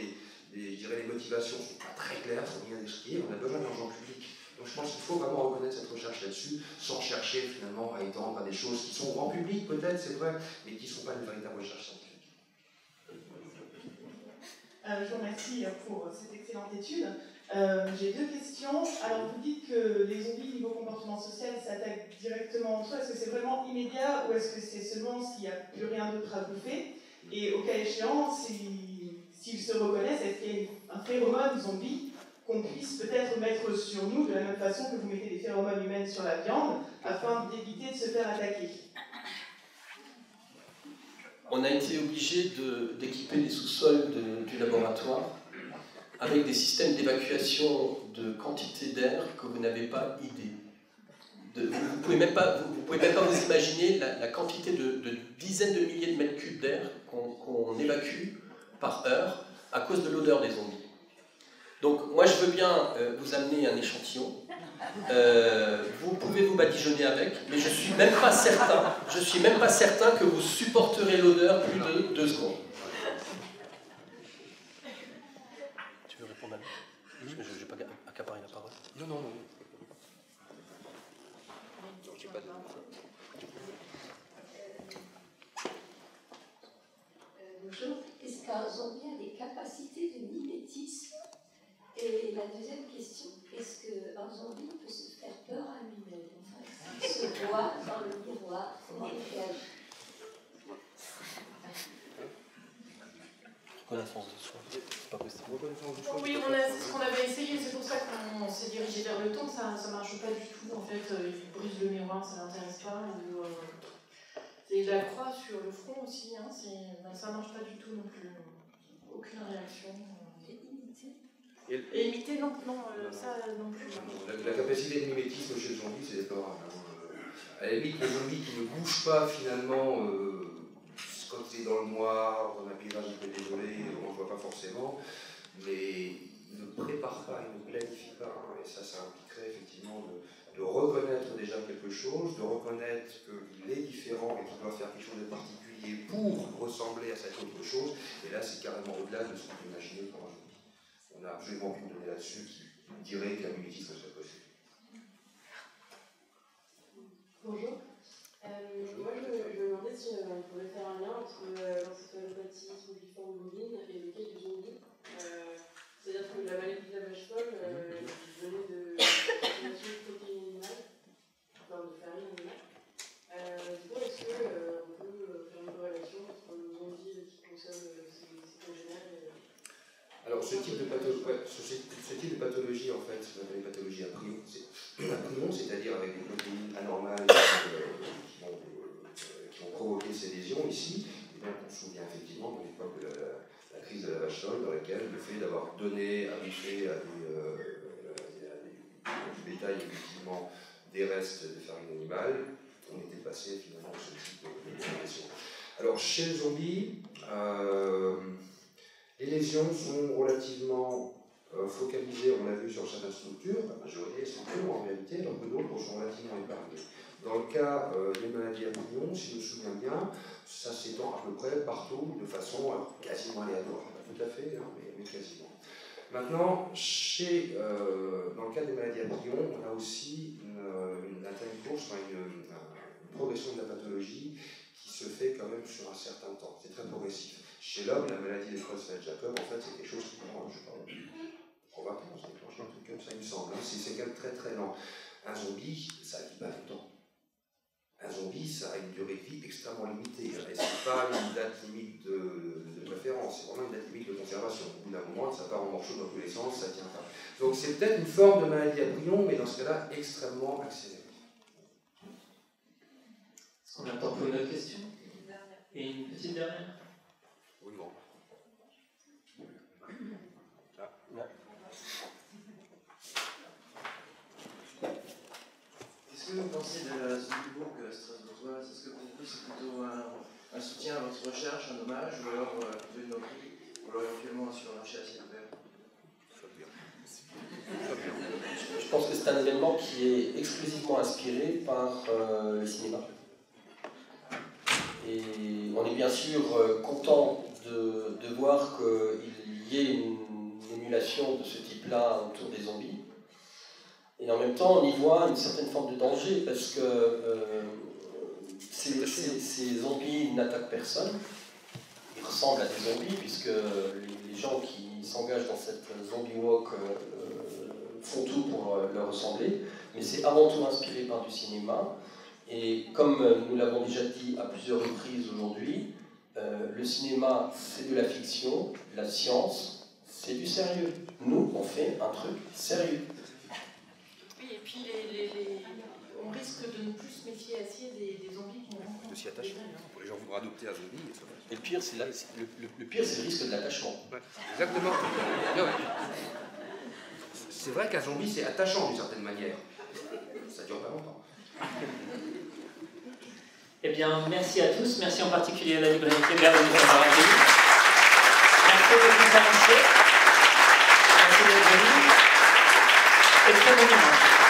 je dirais, les motivations ne sont pas très claires, sont bien expliquées, on a besoin d'argent public. Donc je pense qu'il faut vraiment reconnaître cette recherche là-dessus, sans chercher finalement à étendre à des choses qui sont grand public peut-être, c'est vrai, mais qui ne sont pas une véritable recherche scientifique. Je vous remercie pour cette excellente étude. J'ai deux questions. Alors, vous dites que les zombies niveau comportement social s'attaquent directement entre eux. Est-ce que c'est vraiment immédiat ou est-ce que c'est seulement s'il n'y a plus rien d'autre à bouffer? Et au cas échéant, s'ils se reconnaissent, est-ce qu'il y a un phéromone zombie qu'on puisse peut-être mettre sur nous de la même façon que vous mettez des phéromones humaines sur la viande afin d'éviter de se faire attaquer? On a été obligé d'équiper les sous-sols du laboratoire avec des systèmes d'évacuation de quantité d'air que vous n'avez pas idée. Vous ne pouvez même pas vous imaginer la quantité de dizaines de milliers de mètres cubes d'air qu'on évacue par heure à cause de l'odeur des zombies. Donc moi je veux bien vous amener un échantillon. Vous pouvez vous badigeonner avec, mais je ne suis même pas certain que vous supporterez l'odeur plus de 2 secondes. Tu veux répondre à lui? Je n'ai pas accaparé la parole. Non. J'ai pas de... Bonjour. Est-ce qu'un zombie a des capacités de mimétisme? Et la deuxième question, est-ce qu'un zombie peut se faire peur à lui-même? Il se voit dans le miroir, comment il réagit? Reconnaissance de soi, c'est pas possible. Oui, c'est ce qu'on avait essayé, c'est pour ça qu'on s'est dirigé vers le ton, ça ne marche pas du tout. En fait, il brise le miroir, ça ne l'intéresse pas. Et la croix sur le front aussi, hein, ça ne marche pas du tout non plus. Aucune réaction. Et imiter, non, ça non plus. La capacité de mimétisme chez le zombie, c'est déplorable. À la limite, le zombie qui ne bouge pas finalement, quand il est dans le noir, dans un paysage un peu désolé, on ne le voit pas forcément, mais il ne prépare pas, il ne planifie pas. Et ça impliquerait effectivement de reconnaître déjà quelque chose, de reconnaître qu'il est différent et qu'il doit faire quelque chose de particulier pour ressembler à cette autre chose. Et là, c'est carrément au-delà de ce qu'on peut imaginer pour un zombie. On n'a absolument aucune donnée là-dessus qui dirait que la mimétisme serait possible. Bonjour. Moi, je me demandais si on pouvait faire un lien entre l'encéphalopathisme biforme bovine et le cas du zombie. C'est-à-dire que la maladie de la vache folle venait de consommation de protéines animales, enfin de farine animale. Du coup, est-ce qu'on peut faire une corrélation entre le zombie qui consomme ses congénères et... Alors, ce type de pathologie, en fait, ce qu'on appelle les pathologies à prion, c'est-à-dire avec des protéines anormales qui ont provoqué ces lésions ici. Et donc, on se souvient effectivement de l'époque de la crise de la vache folle, dans laquelle le fait d'avoir donné à bouffer à du bétail, effectivement, des restes de farine animale, on était passé finalement à ce type de lésion. Alors, chez le zombie, les lésions sont relativement focalisées, on l'a vu, sur certaines structures, la majorité des structures en réalité, alors que d'autres sont relativement épargnées. Dans le cas des maladies à prion, si je me souviens bien, ça s'étend à peu près partout de façon quasiment aléatoire. Pas tout à fait, hein, mais quasiment. Maintenant, dans le cas des maladies à prion, on a aussi une progression de la pathologie qui se fait quand même sur un certain temps. C'est très progressif. Chez l'homme, la maladie de Creutzfeldt-Jakob, en fait, c'est quelque chose qui prend, probablement, se déclenche un truc comme ça, il me semble. C'est quand même très très lent. Un zombie, ça ne vit pas longtemps. Un zombie, ça a une durée de vie extrêmement limitée. Et ce n'est pas une date limite de préférence. vraiment, c'est vraiment une date limite de conservation. Au bout d'un moment, ça part en morceaux dans tous les sens, ça tient pas. Donc c'est peut-être une forme de maladie à prion, mais dans ce cas-là, extrêmement accélérée. Est-ce qu'on a le temps pour une autre question? Et une petite dernière? Oui, bon. Qu'est-ce que vous pensez de la Zumbibourg strasbourgeoise? Est-ce que pour vous c'est plutôt un soutien à votre recherche, un hommage, ou alors plutôt une moquerie, ou alors éventuellement un supermarché à ciel ouvert? Je pense que c'est un événement qui est exclusivement inspiré par le cinéma. Et on est bien sûr content de voir qu'il y ait une émulation de ce type-là autour des zombies. Et en même temps, on y voit une certaine forme de danger parce que ces zombies n'attaquent personne. Ils ressemblent à des zombies puisque les gens qui s'engagent dans cette zombie walk font tout pour leur ressembler. Mais c'est avant tout inspiré par du cinéma. Et comme nous l'avons déjà dit à plusieurs reprises aujourd'hui, le cinéma c'est de la fiction, la science c'est du sérieux. Nous on fait un truc sérieux. Oui, et puis on risque de ne plus se méfier assez des zombies qu'on rencontre. De s'y attacher. Les gens voudront adopter un zombie. Et ça va. Et le pire c'est le risque de l'attachement. Ouais, exactement. C'est vrai qu'un zombie c'est attachant d'une certaine manière. Ça dure pas longtemps. Eh bien, merci à tous. Merci en particulier à la librairie Kléber de nous avoir accueillis. Merci de vous inviter. Merci d'être venus. Et très bon dimanche.